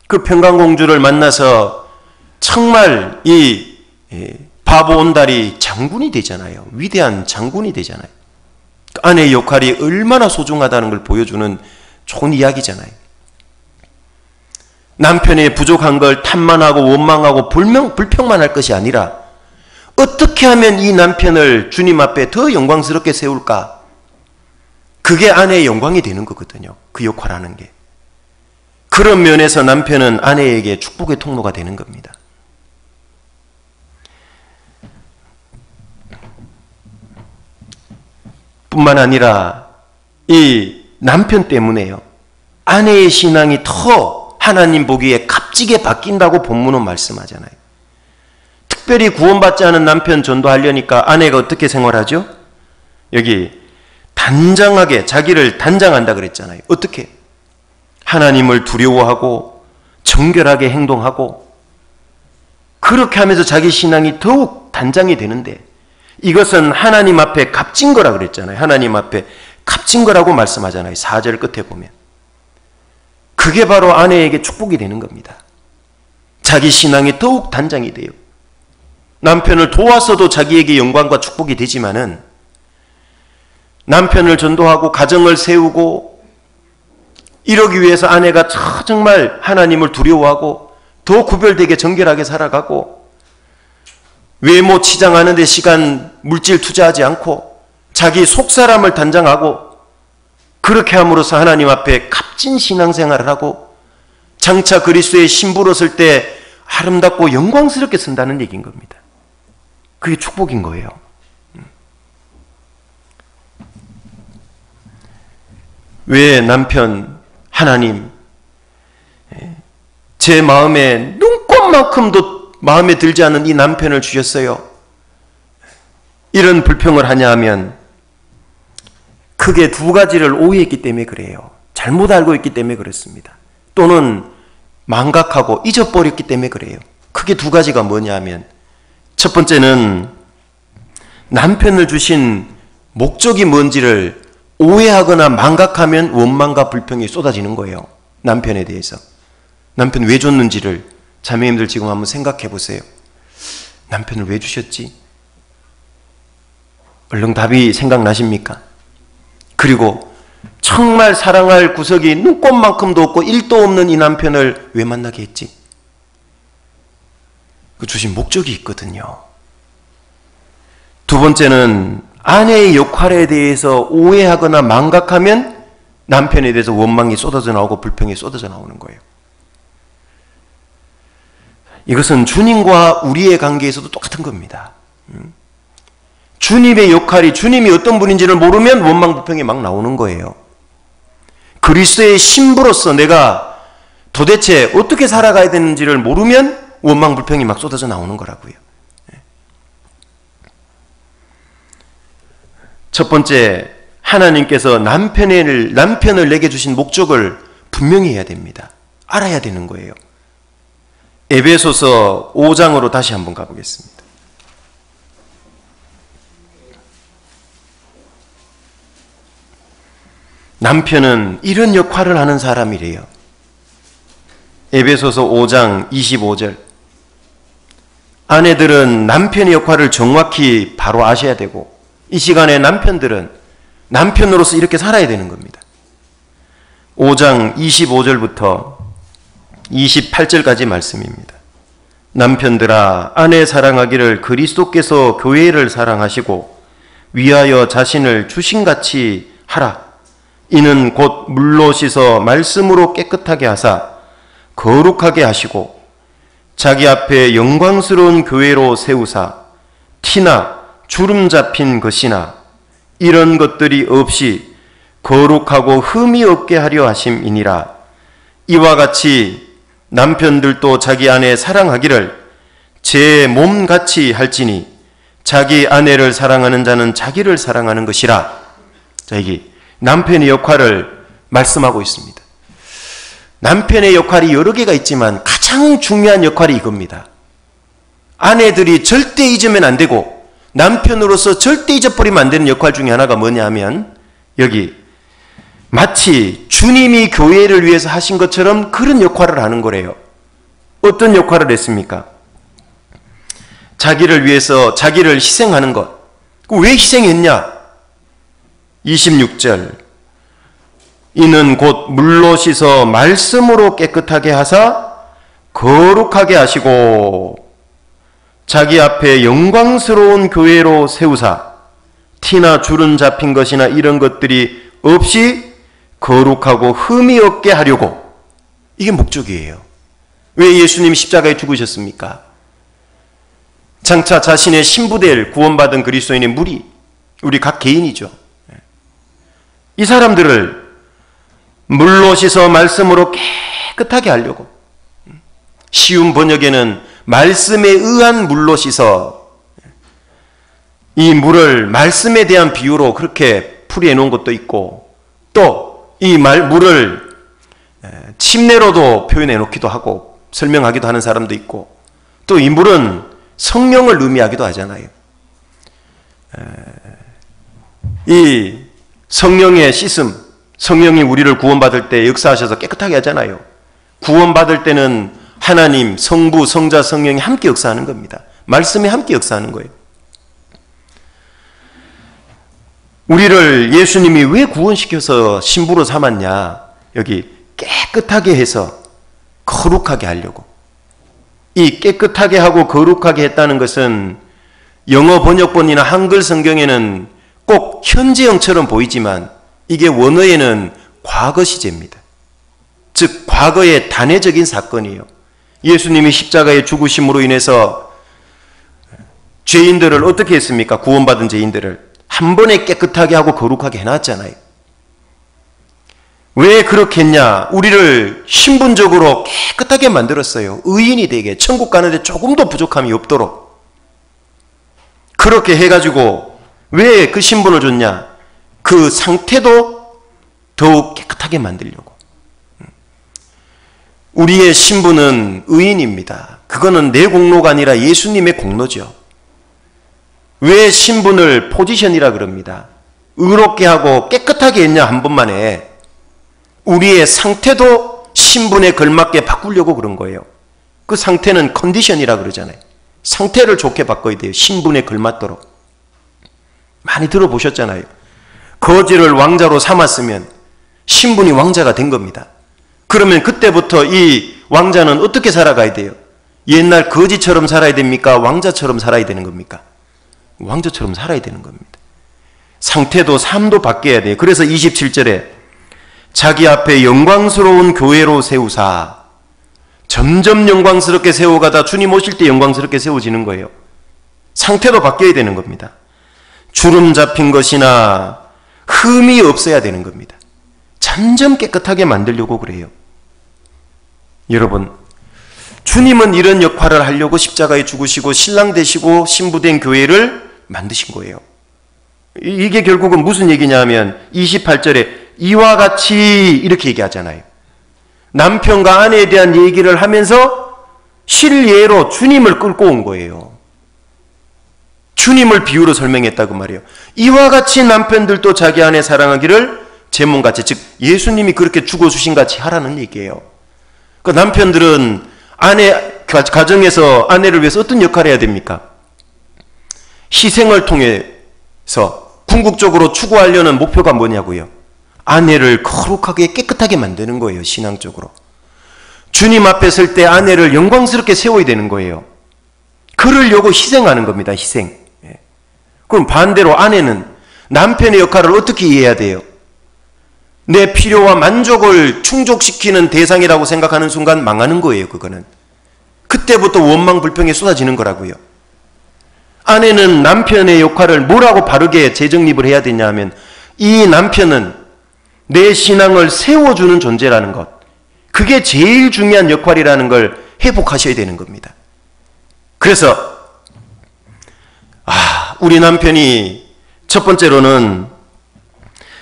그 평강공주를 만나서 정말 이 바보 온달이 장군이 되잖아요. 위대한 장군이 되잖아요. 아내의 역할이 얼마나 소중하다는 걸 보여주는 좋은 이야기잖아요. 남편의 부족한 걸 탓만하고 원망하고 불평만 할 것이 아니라 어떻게 하면 이 남편을 주님 앞에 더 영광스럽게 세울까? 그게 아내의 영광이 되는 거거든요. 그 역할하는 게. 그런 면에서 남편은 아내에게 축복의 통로가 되는 겁니다. 뿐만 아니라 이 남편 때문에요. 아내의 신앙이 더 하나님 보기에 값지게 바뀐다고 본문은 말씀하잖아요. 특별히 구원받지 않은 남편 전도하려니까 아내가 어떻게 생활하죠? 여기 단장하게 자기를 단장한다 그랬잖아요. 어떻게? 하나님을 두려워하고 정결하게 행동하고 그렇게 하면서 자기 신앙이 더욱 단장이 되는데 이것은 하나님 앞에 값진 거라 그랬잖아요. 하나님 앞에 값진 거라고 말씀하잖아요. 4절 끝에 보면. 그게 바로 아내에게 축복이 되는 겁니다. 자기 신앙이 더욱 단장이 돼요. 남편을 도와서도 자기에게 영광과 축복이 되지만은 남편을 전도하고 가정을 세우고 이러기 위해서 아내가 정말 하나님을 두려워하고 더 구별되게 정결하게 살아가고 외모 치장하는 데 시간, 물질 투자하지 않고 자기 속사람을 단장하고 그렇게 함으로써 하나님 앞에 값진 신앙생활을 하고 장차 그리스도의 신부로 설 때 아름답고 영광스럽게 쓴다는 얘기인 겁니다. 그게 축복인 거예요. 왜 남편, 하나님, 제 마음에 눈꼽만큼도 마음에 들지 않는 이 남편을 주셨어요? 이런 불평을 하냐 하면 크게 두 가지를 오해했기 때문에 그래요. 잘못 알고 있기 때문에 그렇습니다. 또는 망각하고 잊어버렸기 때문에 그래요. 크게 두 가지가 뭐냐 하면 첫 번째는 남편을 주신 목적이 뭔지를 오해하거나 망각하면 원망과 불평이 쏟아지는 거예요. 남편에 대해서. 남편 왜 줬는지를 자매님들 지금 한번 생각해 보세요. 남편을 왜 주셨지? 얼른 답이 생각나십니까? 그리고 정말 사랑할 구석이 눈꼽만큼도 없고 1도 없는 이 남편을 왜 만나게 했지? 그 주신 목적이 있거든요. 두 번째는 아내의 역할에 대해서 오해하거나 망각하면 남편에 대해서 원망이 쏟아져 나오고 불평이 쏟아져 나오는 거예요. 이것은 주님과 우리의 관계에서도 똑같은 겁니다. 주님의 역할이 주님이 어떤 분인지를 모르면 원망 불평이 막 나오는 거예요. 그리스도의 신부로서 내가 도대체 어떻게 살아가야 되는지를 모르면 원망 불평이 막 쏟아져 나오는 거라고요. 첫 번째, 하나님께서 남편을 내게 주신 목적을 분명히 해야 됩니다. 알아야 되는 거예요. 에베소서 5장으로 다시 한번 가보겠습니다. 남편은 이런 역할을 하는 사람이래요. 에베소서 5장 25절. 아내들은 남편의 역할을 정확히 바로 아셔야 되고 이 시간에 남편들은 남편으로서 이렇게 살아야 되는 겁니다. 5장 25절부터 28절까지 말씀입니다. 남편들아 아내 사랑하기를 그리스도께서 교회를 사랑하시고 위하여 자신을 주신같이 하라. 이는 곧 물로 씻어 말씀으로 깨끗하게 하사 거룩하게 하시고 자기 앞에 영광스러운 교회로 세우사 티나 주름 잡힌 것이나 이런 것들이 없이 거룩하고 흠이 없게 하려 하심이니라. 이와 같이 남편들도 자기 아내 사랑하기를 제 몸같이 할지니 자기 아내를 사랑하는 자는 자기를 사랑하는 것이라. 자, 이게 남편의 역할을 말씀하고 있습니다. 남편의 역할이 여러 개가 있지만 가장 중요한 역할이 이겁니다. 아내들이 절대 잊으면 안 되고 남편으로서 절대 잊어버리면 안 되는 역할 중에 하나가 뭐냐 하면 여기 마치 주님이 교회를 위해서 하신 것처럼 그런 역할을 하는 거래요. 어떤 역할을 했습니까? 자기를 위해서 자기를 희생하는 것. 왜 희생했냐? 26절. 이는 곧 물로 씻어 말씀으로 깨끗하게 하사 거룩하게 하시고 자기 앞에 영광스러운 교회로 세우사 티나 주름 잡힌 것이나 이런 것들이 없이 거룩하고 흠이 없게 하려고. 이게 목적이에요. 왜 예수님이 십자가에 죽으셨습니까? 장차 자신의 신부될 구원받은 그리스도인의 무리, 우리 각 개인이죠. 이 사람들을 물로 씻어 말씀으로 깨끗하게 하려고. 쉬운 번역에는 말씀에 의한 물로 씻어, 이 물을 말씀에 대한 비유로 그렇게 풀이해 놓은 것도 있고, 또 이 물을 침례로도 표현해 놓기도 하고 설명하기도 하는 사람도 있고, 또 이 물은 성령을 의미하기도 하잖아요. 이 성령의 씻음, 성령이 우리를 구원받을 때 역사하셔서 깨끗하게 하잖아요. 구원받을 때는 하나님, 성부, 성자, 성령이 함께 역사하는 겁니다. 말씀이 함께 역사하는 거예요. 우리를 예수님이 왜 구원시켜서 신부로 삼았냐? 여기 깨끗하게 해서 거룩하게 하려고. 이 깨끗하게 하고 거룩하게 했다는 것은 영어 번역본이나 한글 성경에는 꼭 현재형처럼 보이지만 이게 원어에는 과거 시제입니다. 즉 과거의 단회적인 사건이에요. 예수님이 십자가의 죽으심으로 인해서 죄인들을 어떻게 했습니까? 구원받은 죄인들을 한 번에 깨끗하게 하고 거룩하게 해놨잖아요. 왜 그렇게 했냐? 우리를 신분적으로 깨끗하게 만들었어요. 의인이 되게, 천국 가는데 조금도 부족함이 없도록. 그렇게 해가지고 왜 그 신분을 줬냐? 그 상태도 더욱 깨끗하게 만들려고. 우리의 신분은 의인입니다. 그거는 내 공로가 아니라 예수님의 공로죠. 왜 신분을 포지션이라 그럽니다. 의롭게 하고 깨끗하게 했냐? 한 번만에. 우리의 상태도 신분에 걸맞게 바꾸려고 그런 거예요. 그 상태는 컨디션이라 그러잖아요. 상태를 좋게 바꿔야 돼요. 신분에 걸맞도록. 많이 들어보셨잖아요. 거지를 왕자로 삼았으면 신분이 왕자가 된 겁니다. 그러면 그때부터 이 왕자는 어떻게 살아가야 돼요? 옛날 거지처럼 살아야 됩니까? 왕자처럼 살아야 되는 겁니까? 왕자처럼 살아야 되는 겁니다. 상태도 삶도 바뀌어야 돼요. 그래서 27절에 자기 앞에 영광스러운 교회로 세우사, 점점 영광스럽게 세워가다 주님 오실 때 영광스럽게 세워지는 거예요. 상태도 바뀌어야 되는 겁니다. 주름 잡힌 것이나 흠이 없어야 되는 겁니다. 점점 깨끗하게 만들려고 그래요. 여러분, 주님은 이런 역할을 하려고 십자가에 죽으시고 신랑 되시고 신부된 교회를 만드신 거예요. 이게 결국은 무슨 얘기냐 하면 28절에 이와 같이 이렇게 얘기하잖아요. 남편과 아내에 대한 얘기를 하면서 실예로 주님을 끌고 온 거예요. 주님을 비유로 설명했다고 말이에요. 이와 같이 남편들도 자기 아내 사랑하기를 제 몸같이, 즉 예수님이 그렇게 죽어주신 같이 하라는 얘기예요. 그 남편들은 가정에서 아내를 위해서 어떤 역할을 해야 됩니까? 희생을 통해서 궁극적으로 추구하려는 목표가 뭐냐고요? 아내를 거룩하게 깨끗하게 만드는 거예요. 신앙적으로. 주님 앞에 설 때 아내를 영광스럽게 세워야 되는 거예요. 그러려고 희생하는 겁니다. 희생. 그럼 반대로 아내는 남편의 역할을 어떻게 이해해야 돼요? 내 필요와 만족을 충족시키는 대상이라고 생각하는 순간 망하는 거예요. 그거는. 그때부터 원망 불평이 쏟아지는 거라고요. 아내는 남편의 역할을 뭐라고 바르게 재정립을 해야 되냐 하면 이 남편은 내 신앙을 세워주는 존재라는 것, 그게 제일 중요한 역할이라는 걸 회복하셔야 되는 겁니다. 그래서 우리 남편이 첫 번째로는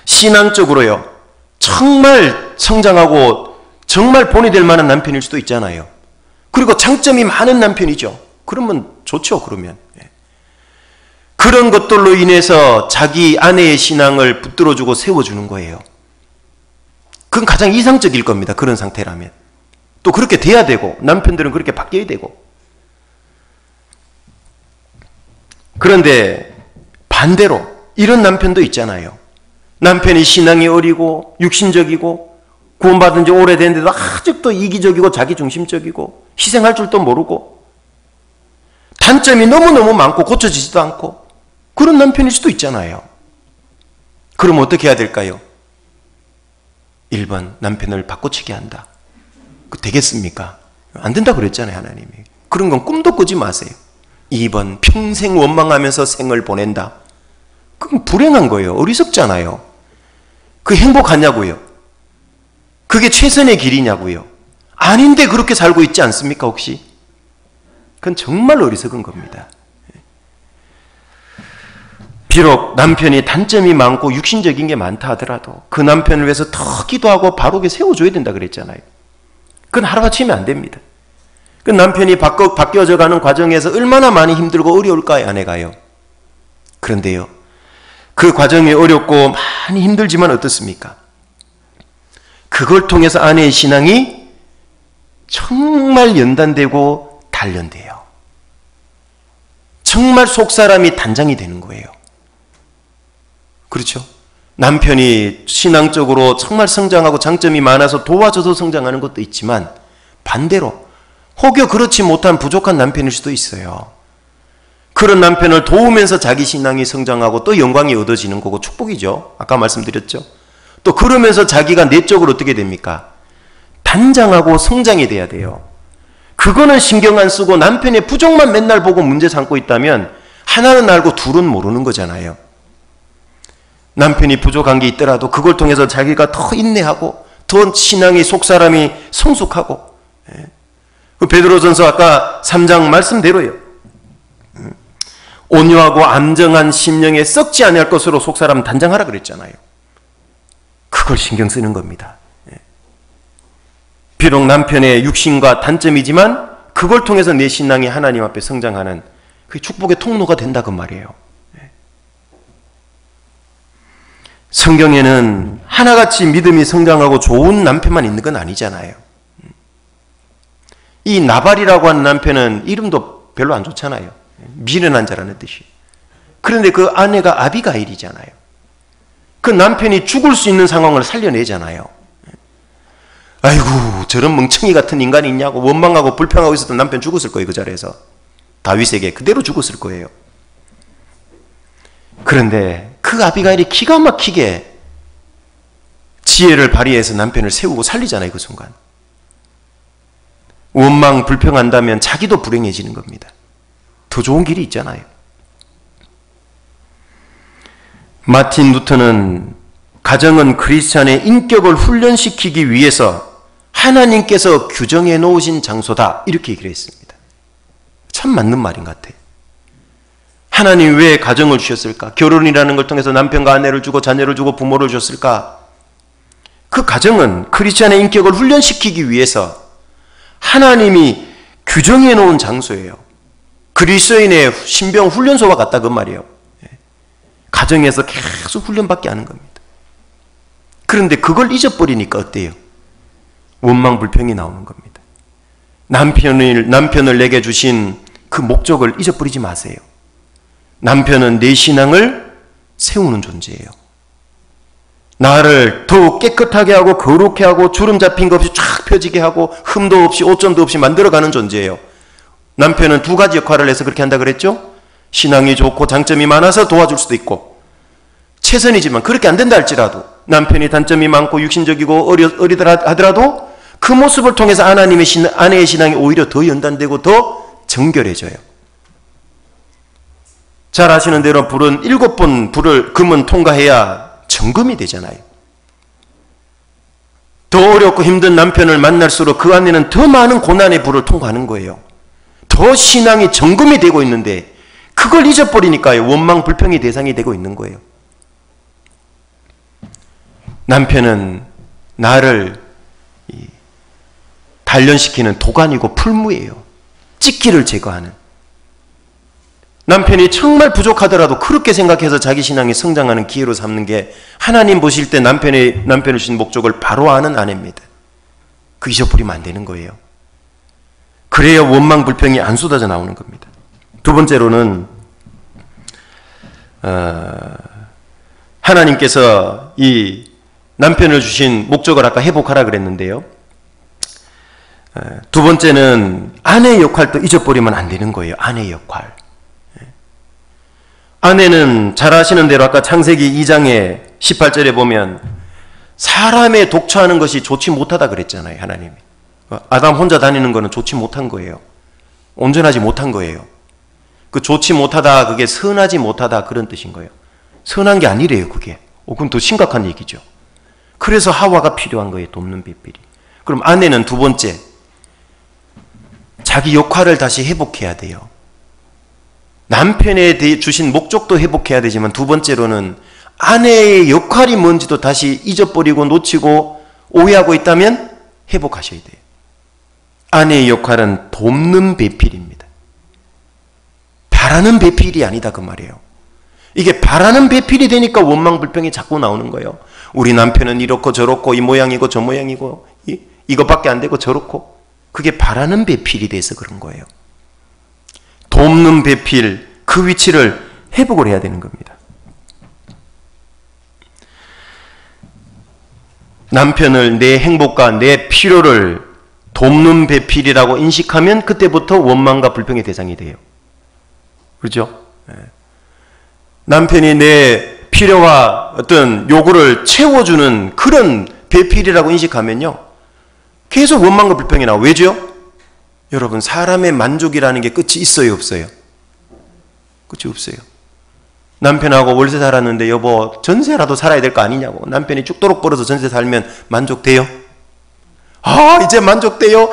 신앙적으로요 정말 성장하고 정말 본이 될 만한 남편일 수도 있잖아요. 그리고 장점이 많은 남편이죠. 그러면 좋죠. 그러면 그런 것들로 인해서 자기 아내의 신앙을 붙들어주고 세워주는 거예요. 그건 가장 이상적일 겁니다. 그런 상태라면. 또 그렇게 돼야 되고 남편들은 그렇게 바뀌어야 되고. 그런데 반대로 이런 남편도 있잖아요. 남편이 신앙이 어리고 육신적이고 구원받은 지 오래됐는데도 아직도 이기적이고 자기중심적이고 희생할 줄도 모르고 단점이 너무너무 많고 고쳐지지도 않고 그런 남편일 수도 있잖아요. 그럼 어떻게 해야 될까요? 1번, 남편을 바꿔치기 한다. 되겠습니까? 안 된다 그랬잖아요, 하나님이. 그런 건 꿈도 꾸지 마세요. 2번, 평생 원망하면서 생을 보낸다. 그건 불행한 거예요. 어리석잖아요. 그 행복하냐고요? 그게 최선의 길이냐고요? 아닌데 그렇게 살고 있지 않습니까, 혹시? 그건 정말 어리석은 겁니다. 비록 남편이 단점이 많고 육신적인 게 많다 하더라도 그 남편을 위해서 더 기도하고 바르게 세워줘야 된다 그랬잖아요. 그건 하루아침에 안 됩니다. 그 남편이 바뀌어져 가는 과정에서 얼마나 많이 힘들고 어려울까요, 아내가요? 그런데요, 그 과정이 어렵고 많이 힘들지만 어떻습니까? 그걸 통해서 아내의 신앙이 정말 연단되고 단련돼요. 정말 속사람이 단장이 되는 거예요. 그렇죠? 남편이 신앙적으로 정말 성장하고 장점이 많아서 도와줘서 성장하는 것도 있지만 반대로 혹여 그렇지 못한 부족한 남편일 수도 있어요. 그런 남편을 도우면서 자기 신앙이 성장하고 또 영광이 얻어지는 거고 축복이죠. 아까 말씀드렸죠. 또 그러면서 자기가 내적으로 어떻게 됩니까? 단장하고 성장이 돼야 돼요. 그거는 신경 안 쓰고 남편의 부족만 맨날 보고 문제 삼고 있다면 하나는 알고 둘은 모르는 거잖아요. 남편이 부족한 게 있더라도 그걸 통해서 자기가 더 인내하고 더 신앙이 속사람이 성숙하고, 그 베드로전서 아까 3장 말씀대로요. 온유하고 안정한 심령에 썩지 아니할 것으로 속사람 단장하라 그랬잖아요. 그걸 신경 쓰는 겁니다. 비록 남편의 육신과 단점이지만 그걸 통해서 내 신앙이 하나님 앞에 성장하는 그 축복의 통로가 된다 그 말이에요. 성경에는 하나같이 믿음이 성장하고 좋은 남편만 있는 건 아니잖아요. 이 나발이라고 하는 남편은 이름도 별로 안 좋잖아요. 미련한 자라는 뜻이. 그런데 그 아내가 아비가일이잖아요. 그 남편이 죽을 수 있는 상황을 살려내잖아요. 아이고 저런 멍청이 같은 인간이 있냐고 원망하고 불평하고 있었던 남편 죽었을 거예요. 그 자리에서 다윗에게 그대로 죽었을 거예요. 그런데 그 아비가일이 기가 막히게 지혜를 발휘해서 남편을 세우고 살리잖아요. 그 순간 원망 불평한다면 자기도 불행해지는 겁니다. 더 좋은 길이 있잖아요. 마틴 루터는 가정은 크리스찬의 인격을 훈련시키기 위해서 하나님께서 규정해 놓으신 장소다 이렇게 얘기를 했습니다. 참 맞는 말인 것 같아요. 하나님 왜 가정을 주셨을까? 결혼이라는 걸 통해서 남편과 아내를 주고 자녀를 주고 부모를 주셨을까? 그 가정은 크리스찬의 인격을 훈련시키기 위해서 하나님이 규정해 놓은 장소예요. 그리스도인의 신병 훈련소와 같다 그 말이에요. 가정에서 계속 훈련받게 하는 겁니다. 그런데 그걸 잊어버리니까 어때요? 원망 불평이 나오는 겁니다. 남편을 내게 주신 그 목적을 잊어버리지 마세요. 남편은 내 신앙을 세우는 존재예요. 나를 더욱 깨끗하게 하고 거룩해 하고 주름 잡힌 것 없이 쫙 펴지게 하고 흠도 없이 오점도 없이 만들어가는 존재예요. 남편은 두 가지 역할을 해서 그렇게 한다 그랬죠? 신앙이 좋고 장점이 많아서 도와줄 수도 있고 최선이지만 그렇게 안 된다 할지라도 남편이 단점이 많고 육신적이고 어리더라 하더라도 그 모습을 통해서 아내의 신앙이 오히려 더 연단되고 더 정결해져요. 잘 아시는 대로 불은 7번 금은 통과해야 정금이 되잖아요. 더 어렵고 힘든 남편을 만날수록 그 안에는 더 많은 고난의 불을 통과하는 거예요. 더 신앙이 정금이 되고 있는데 그걸 잊어버리니까요. 원망 불평의 대상이 되고 있는 거예요. 남편은 나를 단련시키는 도관이고 풀무예요. 찌기를 제거하는. 남편이 정말 부족하더라도 그렇게 생각해서 자기 신앙이 성장하는 기회로 삼는 게 하나님 보실 때 남편을 주신 목적을 바로 아는 아내입니다. 그 잊어버리면 안 되는 거예요. 그래야 원망 불평이 안 쏟아져 나오는 겁니다. 두 번째로는 하나님께서 이 남편을 주신 목적을 아까 회복하라 그랬는데요. 두 번째는 아내의 역할도 잊어버리면 안 되는 거예요. 아내의 역할. 아내는 잘 아시는 대로 아까 창세기 2장의 18절에 보면 사람의 독처하는 것이 좋지 못하다 그랬잖아요. 하나님이. 아담 혼자 다니는 거는 좋지 못한 거예요. 온전하지 못한 거예요. 그 좋지 못하다, 그게 선하지 못하다 그런 뜻인 거예요. 선한 게 아니래요, 그게. 그건 더 심각한 얘기죠. 그래서 하와가 필요한 거예요, 돕는 배필이. 그럼 아내는 두 번째, 자기 역할을 다시 회복해야 돼요. 남편에 대해 주신 목적도 회복해야 되지만 두 번째로는 아내의 역할이 뭔지도 다시 잊어버리고 놓치고 오해하고 있다면 회복하셔야 돼요. 아내의 역할은 돕는 배필입니다. 바라는 배필이 아니다 그 말이에요. 이게 바라는 배필이 되니까 원망불평이 자꾸 나오는 거예요. 우리 남편은 이렇고 저렇고 이 모양이고 저 모양이고 이것밖에 안 되고 저렇고, 그게 바라는 배필이 돼서 그런 거예요. 돕는 배필, 그 위치를 회복을 해야 되는 겁니다. 남편을 내 행복과 내 필요를 돕는 배필이라고 인식하면 그때부터 원망과 불평의 대상이 돼요. 그렇죠? 남편이 내 필요와 어떤 요구를 채워주는 그런 배필이라고 인식하면요, 계속 원망과 불평이 나와. 왜죠? 여러분, 사람의 만족이라는 게 끝이 있어요, 없어요? 끝이 없어요. 남편하고 월세 살았는데 여보 전세라도 살아야 될 거 아니냐고. 남편이 죽도록 벌어서 전세 살면 만족돼요? 이제 만족돼요?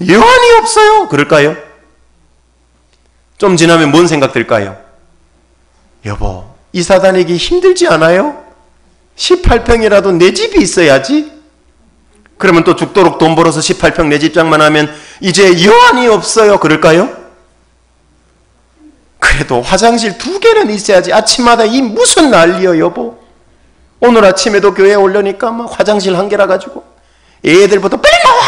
여한이 없어요. 그럴까요? 좀 지나면 뭔 생각 들까요? 여보, 이사 다니기 힘들지 않아요? 18평이라도 내 집이 있어야지. 그러면 또 죽도록 돈 벌어서 18평 내 집장만 하면 이제 여한이 없어요. 그럴까요? 그래도 화장실 2개는 있어야지. 아침마다 이 무슨 난리여 여보. 오늘 아침에도 교회에 오려니까 막 화장실 1개라 가지고 애들부터 빨리 나와.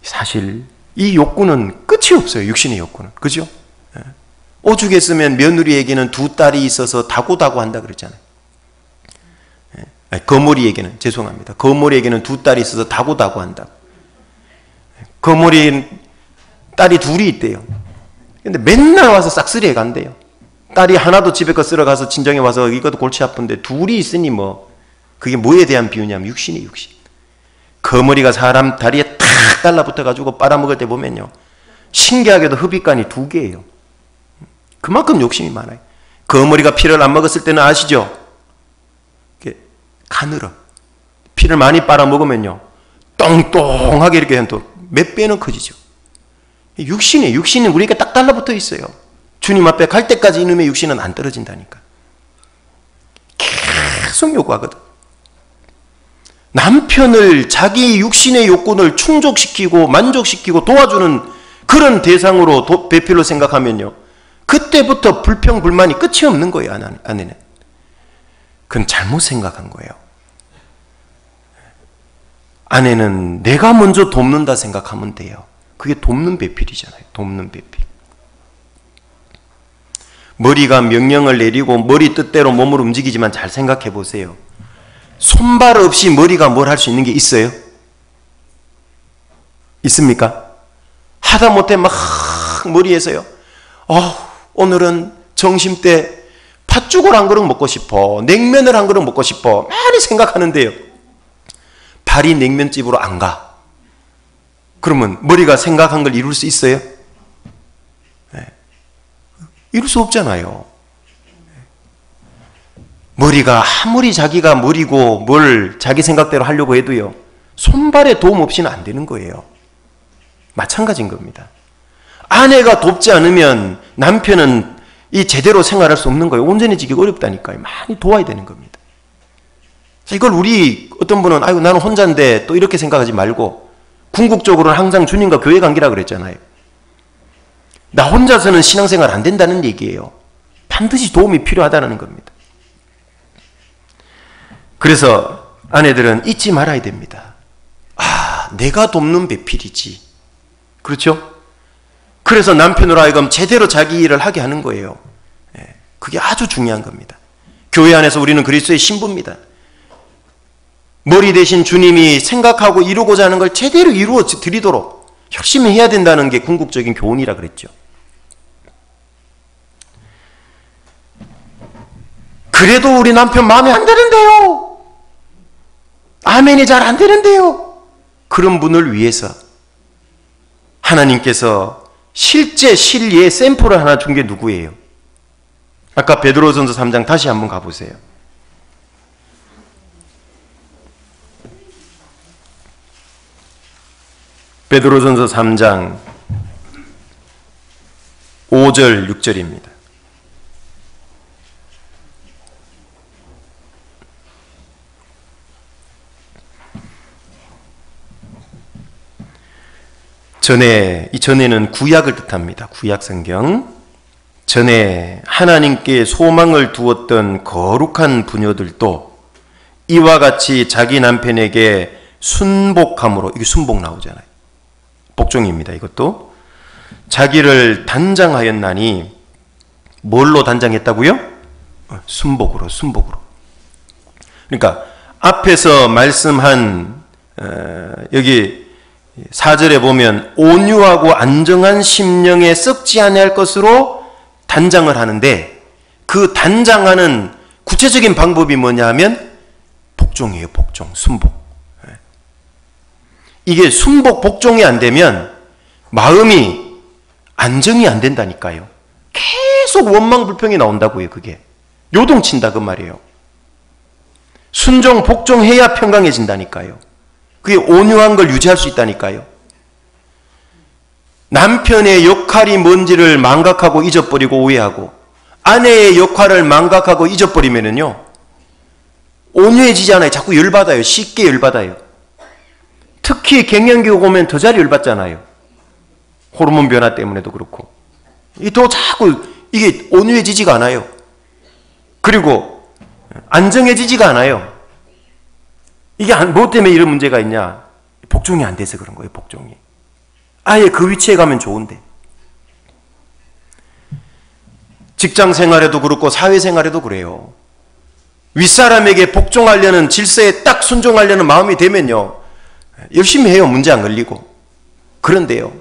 사실 이 욕구는 끝이 없어요. 육신의 욕구는. 그죠? 오죽했으면 며느리에게는 2 딸이 있어서 다고다고 한다 그랬잖아요. 거머리에게는, 죄송합니다. 거머리에게는 2 딸이 있어서 다고다고 한다. 거머리 딸이 2이 있대요. 근데 맨날 와서 싹쓸이해 간대요. 딸이 하나도 집에 거 쓸어 가서 친정에 와서 이것도 골치 아픈데 2이 있으니 그게 뭐에 대한 비유냐면 육신이 육신. 거머리가 사람 다리에 탁 달라붙어 가지고 빨아먹을 때 보면요, 신기하게도 흡입관이 2개예요. 그만큼 욕심이 많아요. 거머리가 피를 안 먹었을 때는 아시죠? 가늘어. 피를 많이 빨아먹으면요, 똥똥하게 이렇게 한 또 몇 배는 커지죠. 육신이에요. 육신은 우리에게 딱 달라붙어 있어요. 주님 앞에 갈 때까지 이놈의 육신은 안 떨어진다니까. 계속 요구하거든. 남편을 자기 육신의 욕구를 충족시키고 만족시키고 도와주는 그런 대상으로 배필로 생각하면요, 그때부터 불평, 불만이 끝이 없는 거예요. 아내는. 그건 잘못 생각한 거예요. 아내는 내가 먼저 돕는다 생각하면 돼요. 그게 돕는 배필이잖아요. 돕는 배필. 머리가 명령을 내리고 머리 뜻대로 몸을 움직이지만 잘 생각해 보세요. 손발 없이 머리가 뭘 할 수 있는 게 있어요? 있습니까? 하다못해 막 머리에서요, 오늘은 점심 때 팥죽을 한 그릇 먹고 싶어, 냉면을 한 그릇 먹고 싶어, 많이 생각하는데요, 발이 냉면집으로 안 가. 그러면 머리가 생각한 걸 이룰 수 있어요? 네. 이룰 수 없잖아요. 머리가 아무리 자기가 머리고 뭘 자기 생각대로 하려고 해도요, 손발에 도움 없이는 안 되는 거예요. 마찬가지인 겁니다. 아내가 돕지 않으면 남편은 이 제대로 생활할 수 없는 거예요. 온전해지기 어렵다니까요. 많이 도와야 되는 겁니다. 이걸 우리 어떤 분은 아이고 나는 혼자인데 또 이렇게 생각하지 말고, 궁극적으로는 항상 주님과 교회 관계라 그랬잖아요. 나 혼자서는 신앙생활 안 된다는 얘기예요. 반드시 도움이 필요하다는 겁니다. 그래서 아내들은 잊지 말아야 됩니다. 내가 돕는 배필이지. 그렇죠? 그래서 남편으로 하여금 제대로 자기 일을 하게 하는 거예요. 그게 아주 중요한 겁니다. 교회 안에서 우리는 그리스도의 신부입니다. 머리 대신 주님이 생각하고 이루고자 하는 걸 제대로 이루어 드리도록 열심히 해야 된다는 게 궁극적인 교훈이라 그랬죠. 그래도 우리 남편 마음에 안 드는데요. 아멘이 잘 안 되는데요. 그런 분을 위해서 하나님께서 실제 실리의 샘플을 하나 준 게 누구예요? 아까 베드로전서 3장 다시 한번 가보세요. 베드로전서 3장 5절 6절입니다. 이 전에는 구약을 뜻합니다. 구약 성경. 전에 하나님께 소망을 두었던 거룩한 부녀들도 이와 같이 자기 남편에게 순복함으로, 이게 순복 나오잖아요. 복종입니다. 이것도. 자기를 단장하였나니, 뭘로 단장했다고요? 순복으로. 그러니까 앞에서 말씀한 여기 4절에 보면 온유하고 안정한 심령에 썩지 아니할 것으로 단장을 하는데, 그 단장하는 구체적인 방법이 뭐냐 하면 복종이에요. 복종, 순복. 이게 순복, 복종이 안 되면 마음이 안정이 안 된다니까요. 계속 원망, 불평이 나온다고요. 그게 요동친다 그 말이에요. 순종, 복종해야 평강해진다니까요. 그게 온유한 걸 유지할 수 있다니까요. 남편의 역할이 뭔지를 망각하고 잊어버리고 오해하고, 아내의 역할을 망각하고 잊어버리면은요, 온유해지지 않아요. 자꾸 열받아요. 쉽게 열받아요. 특히 갱년기가 오면 더 잘 열받잖아요. 호르몬 변화 때문에도 그렇고. 더 자꾸 이게 온유해지지가 않아요. 그리고 안정해지지가 않아요. 이게 뭐 때문에 이런 문제가 있냐? 복종이 안 돼서 그런 거예요. 복종이. 아예 그 위치에 가면 좋은데. 직장 생활에도 그렇고 사회 생활에도 그래요. 윗사람에게 복종하려는, 질서에 딱 순종하려는 마음이 되면요, 열심히 해요. 문제 안 걸리고. 그런데요,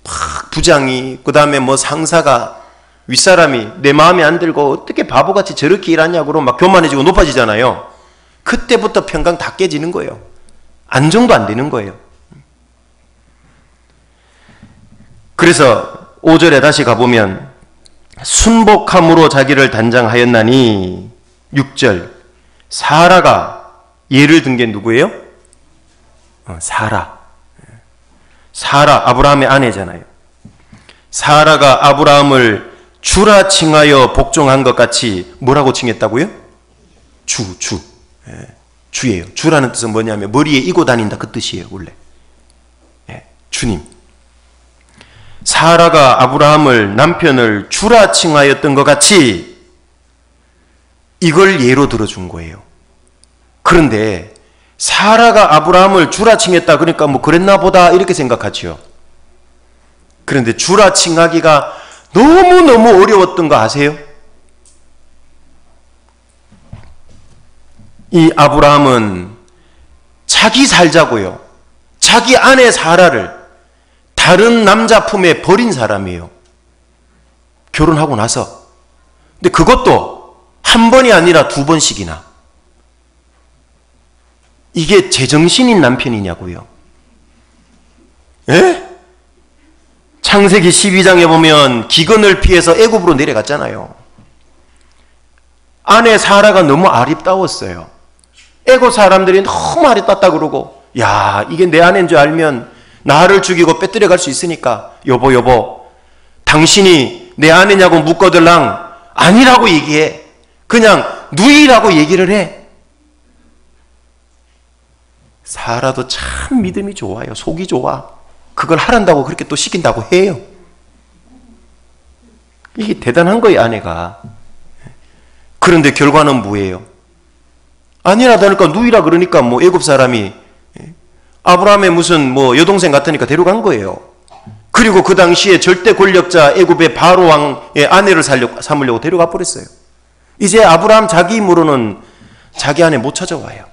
막 부장이, 그 다음에 뭐 상사가, 윗사람이 내 마음에 안 들고 어떻게 바보같이 저렇게 일하냐고 막 교만해지고 높아지잖아요. 그때부터 평강 다 깨지는 거예요. 안정도 안 되는 거예요. 그래서 5절에 다시 가보면 순복함으로 자기를 단장하였나니, 6절 사라가 예를 든 게 누구예요? 사라, 아브라함의 아내잖아요. 사라가 아브라함을 주라 칭하여 복종한 것 같이 뭐라고 칭했다고요? 주예요. 주라는 뜻은 뭐냐면 머리에 이고 다닌다 그 뜻이에요. 원래 주님. 사라가 아브라함을, 남편을 주라 칭하였던 것 같이 이걸 예로 들어준 거예요. 그런데 사라가 아브라함을 주라 칭했다 그러니까 뭐 그랬나 보다 이렇게 생각하지요. 그런데 주라 칭하기가 너무너무 어려웠던 거 아세요? 이 아브라함은 자기 살자고요, 자기 아내 사라를 다른 남자 품에 버린 사람이에요. 결혼하고 나서. 근데 그것도 한 번이 아니라 2번씩이나. 이게 제정신인 남편이냐고요. 예? 창세기 12장에 보면 기근을 피해서 애굽으로 내려갔잖아요. 아내 사라가 너무 아립다웠어요. 애굽 사람들이 너무 아립답다 그러고, 야, 이게 내 아내인 줄 알면 나를 죽이고 빼뜨려 갈 수 있으니까 여보 당신이 내 아내냐고 묻거들랑 아니라고 얘기해. 그냥 누이라고 얘기를 해. 사라도 참 믿음이 좋아요. 속이 좋아. 그걸 하란다고 그렇게 또 시킨다고 해요. 이게 대단한 거예요, 아내가. 그런데 결과는 뭐예요? 아니라도 하니까 누이라 그러니까 뭐 애굽 사람이 아브라함의 무슨 뭐 여동생 같으니까 데려간 거예요. 그리고 그 당시에 절대 권력자 애굽의 바로 왕의 아내를 삼으려고 데려가 버렸어요. 이제 아브라함 자기 힘으로는 자기 아내 못 찾아와요.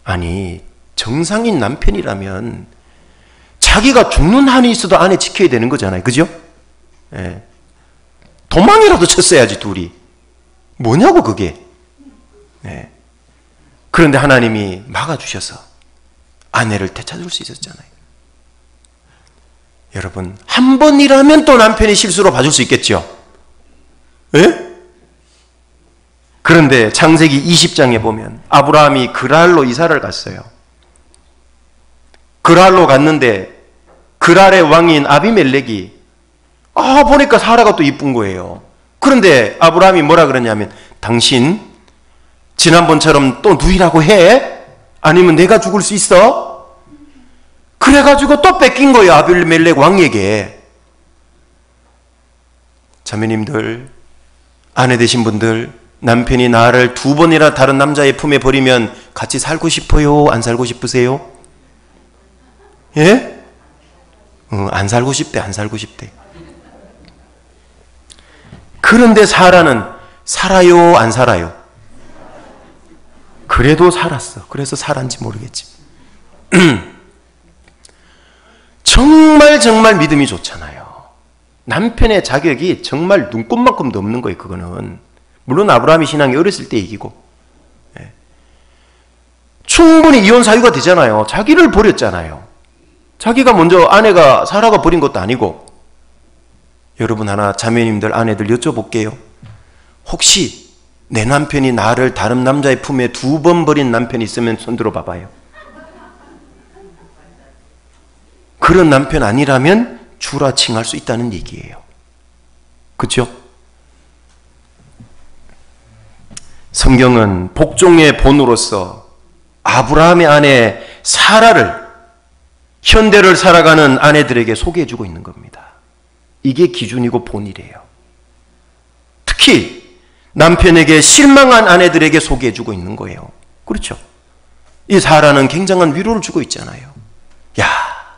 아니, 정상인 남편이라면 자기가 죽는 한이 있어도 아내 지켜야 되는 거잖아요. 그죠? 예. 도망이라도 쳤어야지, 둘이. 뭐냐고, 그게. 예. 그런데 하나님이 막아주셔서 아내를 되찾을 수 있었잖아요. 여러분, 한 번이라면 또 남편이 실수로 봐줄 수 있겠죠? 예? 그런데 창세기 20장에 보면 아브라함이 그랄로 이사를 갔어요. 그랄로 갔는데 그랄의 왕인 아비멜렉이 보니까 사라가 또 이쁜 거예요. 그런데 아브라함이 뭐라 그러냐면, 당신 지난번처럼 또 누이라고 해? 아니면 내가 죽을 수 있어? 그래가지고 또 뺏긴 거예요, 아비멜렉 왕에게. 자매님들, 아내 되신 분들, 남편이 나를 2번이나 다른 남자의 품에 버리면 같이 살고 싶어요? 안 살고 싶으세요? 예? 안 살고 싶대, 안 살고 싶대. 그런데 사라는 살아요, 안 살아요? 그래도 살았어. 그래서 살았는지 모르겠지. 정말 믿음이 좋잖아요. 남편의 자격이 정말 눈꼽만큼도 없는 거예요, 그거는. 물론 아브라함이 신앙이 어렸을 때 얘기고. 예. 충분히 이혼 사유가 되잖아요. 자기를 버렸잖아요. 자기가 먼저 아내가 사라가 버린 것도 아니고. 여러분, 하나 자매님들, 아내들 여쭤볼게요. 혹시 내 남편이 나를 다른 남자의 품에 2번 버린 남편이 있으면 손들어 봐봐요. 그런 남편 아니라면 주라 칭할 수 있다는 얘기예요. 그렇죠? 성경은 복종의 본으로서 아브라함의 아내 사라를, 현대를 살아가는 아내들에게 소개해주고 있는 겁니다. 이게 기준이고 본이래요. 특히 남편에게 실망한 아내들에게 소개해주고 있는 거예요. 그렇죠? 이 사라는 굉장한 위로를 주고 있잖아요. 야,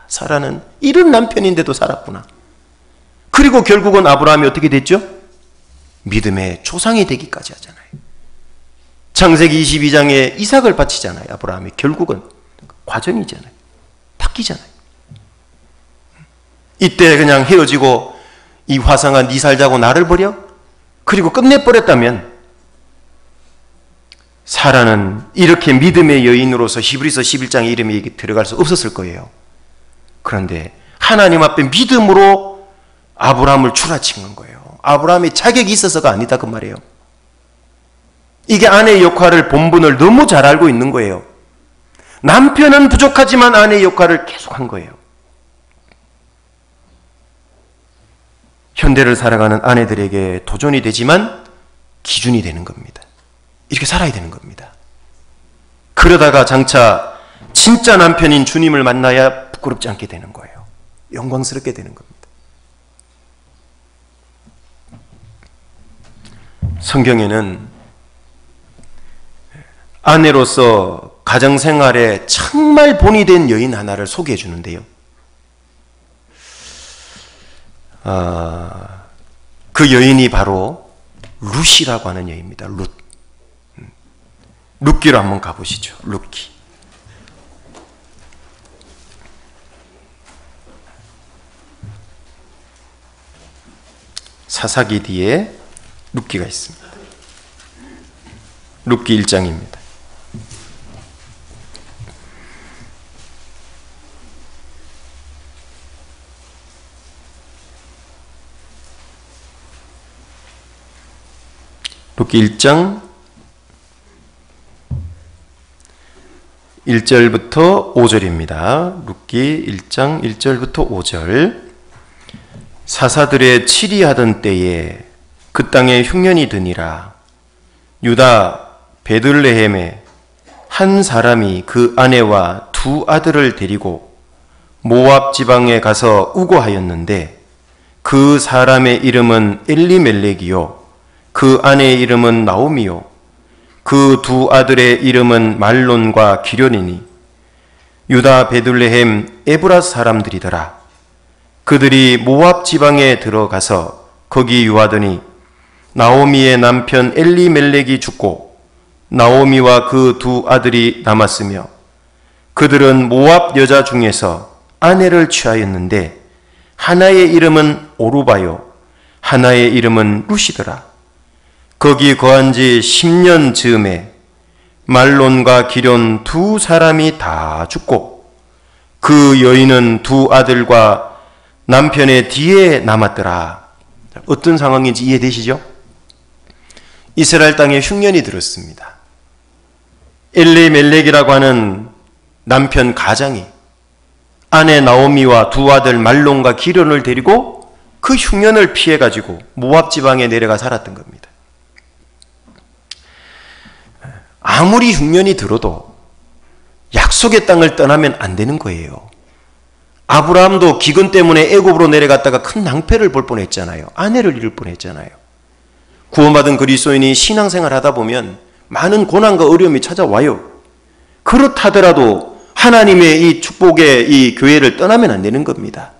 사라는 이런 남편인데도 살았구나. 그리고 결국은 아브라함이 어떻게 됐죠? 믿음의 조상이 되기까지 하잖아요. 창세기 22장에 이삭을 바치잖아요. 아브라함이 결국은 과정이잖아요. 바뀌잖아요. 이때 그냥 헤어지고 이 화상아 네 살자고 나를 버려? 그리고 끝내버렸다면 사라는 이렇게 믿음의 여인으로서 히브리서 11장의 이름에 들어갈 수 없었을 거예요. 그런데 하나님 앞에 믿음으로 아브라함을 추라친 거예요. 아브라함이 자격이 있어서가 아니다 그 말이에요. 이게 아내의 역할을, 본분을 너무 잘 알고 있는 거예요. 남편은 부족하지만 아내의 역할을 계속한 거예요. 현대를 살아가는 아내들에게 도전이 되지만 기준이 되는 겁니다. 이렇게 살아야 되는 겁니다. 그러다가 장차 진짜 남편인 주님을 만나야 부끄럽지 않게 되는 거예요. 영광스럽게 되는 겁니다. 성경에는 아내로서 가정생활에 정말 본이 된 여인 하나를 소개해 주는데요. 그 여인이 바로 룻이라고 하는 여인입니다. 룻. 룻기로 한번 가보시죠. 룻기. 사사기 뒤에 룻기가 있습니다. 룻기 1장입니다. 룻기 1장 1절부터 5절입니다. 룻기 1장 1절부터 5절. 사사들의 치리하던 때에 그 땅에 흉년이 드니라. 유다 베들레헴에 한 사람이 그 아내와 2 아들을 데리고 모압 지방에 가서 우고하였는데 그 사람의 이름은 엘리멜렉이요 그 아내의 이름은 나오미요 그 2 아들의 이름은 말론과 기련이니 유다 베들레헴 에브라 사람들이더라. 그들이 모압 지방에 들어가서 거기 유하더니 나오미의 남편 엘리멜렉이 죽고 나오미와 그 두 아들이 남았으며 그들은 모압 여자 중에서 아내를 취하였는데 하나의 이름은 오루바요 하나의 이름은 루시더라. 거기 거한 지 10년 즈음에 말론과 기럨 두 사람이 다 죽고 그 여인은 두 아들과 남편의 뒤에 남았더라. 어떤 상황인지 이해되시죠? 이스라엘 땅에 흉년이 들었습니다. 엘리멜렉이라고 하는 남편 가장이 아내 나오미와 두 아들 말론과 기럨을 데리고 그 흉년을 피해가지고 모압 지방에 내려가 살았던 겁니다. 아무리 흉년이 들어도 약속의 땅을 떠나면 안 되는 거예요. 아브라함도 기근 때문에 애굽으로 내려갔다가 큰 낭패를 볼 뻔했잖아요. 아내를 잃을 뻔했잖아요. 구원받은 그리스도인이 신앙생활 하다 보면 많은 고난과 어려움이 찾아와요. 그렇다더라도 하나님의 이 축복의 이 교회를 떠나면 안 되는 겁니다.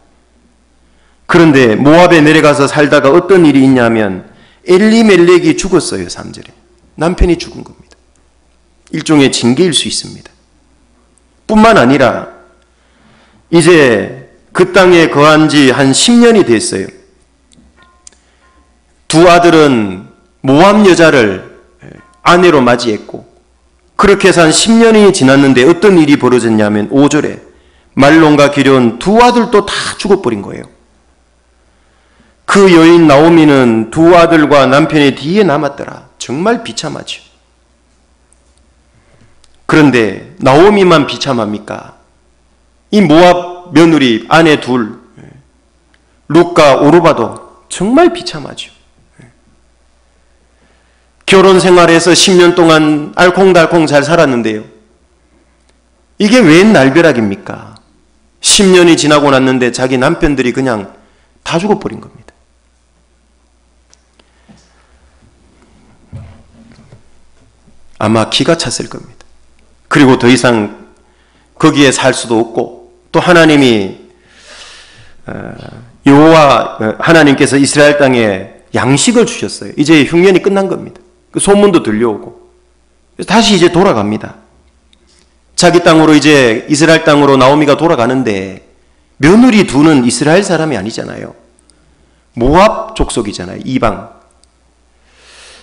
그런데 모압에 내려가서 살다가 어떤 일이 있냐면 엘리멜렉이 죽었어요. 3절에. 남편이 죽은 겁니다. 일종의 징계일 수 있습니다. 뿐만 아니라 이제 그 땅에 거한 지 한 10년이 됐어요. 두 아들은 모압 여자를 아내로 맞이했고 그렇게 해서 한 10년이 지났는데 어떤 일이 벌어졌냐면 5절에 말론과 기럨 두 아들도 다 죽어버린 거예요. 그 여인 나오미는 두 아들과 남편의 뒤에 남았더라. 정말 비참하죠. 그런데 나오미만 비참합니까? 이 모압 며느리 아내 둘 룻과 오르바도 정말 비참하죠. 결혼 생활에서 10년 동안 알콩달콩 잘 살았는데요. 이게 웬 날벼락입니까? 10년이 지나고 났는데 자기 남편들이 그냥 다 죽어버린 겁니다. 아마 기가 찼을 겁니다. 그리고 더 이상 거기에 살 수도 없고 또 하나님이 여호와 하나님께서 이스라엘 땅에 양식을 주셨어요. 이제 흉년이 끝난 겁니다. 그 소문도 들려오고 다시 이제 돌아갑니다. 자기 땅으로 이제 이스라엘 땅으로 나오미가 돌아가는데 며느리 두는 이스라엘 사람이 아니잖아요. 모압 족속이잖아요. 이방.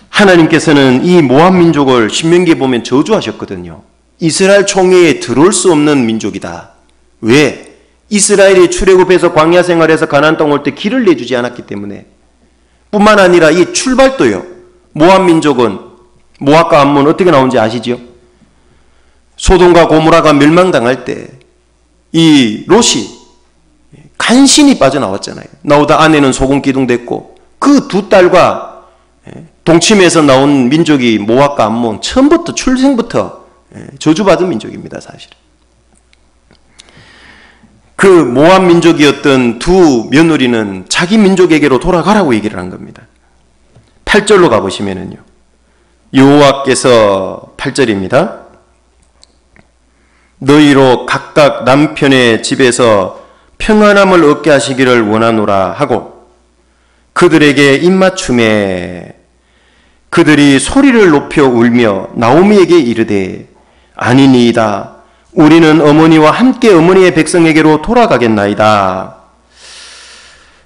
하나님께서는 이 모압 민족을 신명기에 보면 저주하셨거든요. 이스라엘 총회에 들어올 수 없는 민족이다. 왜? 이스라엘이 출애굽해서 광야 생활에서 가나안 땅 올 때 길을 내주지 않았기 때문에. 뿐만 아니라 이 출발도요. 모압 민족은 모압과 암몬 어떻게 나온지 아시죠? 소돔과 고모라가 멸망당할 때 이 롯이 간신히 빠져나왔잖아요. 나오다 아내는 소금 기둥 됐고 그 두 딸과 동침에서 나온 민족이 모압과 암몬 처음부터 출생부터 저주받은 민족입니다. 사실. 그 모압 민족이었던 두 며느리는 자기 민족에게로 돌아가라고 얘기를 한 겁니다. 8절로 가보시면은요. 여호와께서 8절입니다. 너희로 각각 남편의 집에서 평안함을 얻게 하시기를 원하노라 하고 그들에게 입맞춤에 그들이 소리를 높여 울며 나오미에게 이르되 아니니이다. 우리는 어머니와 함께 어머니의 백성에게로 돌아가겠나이다.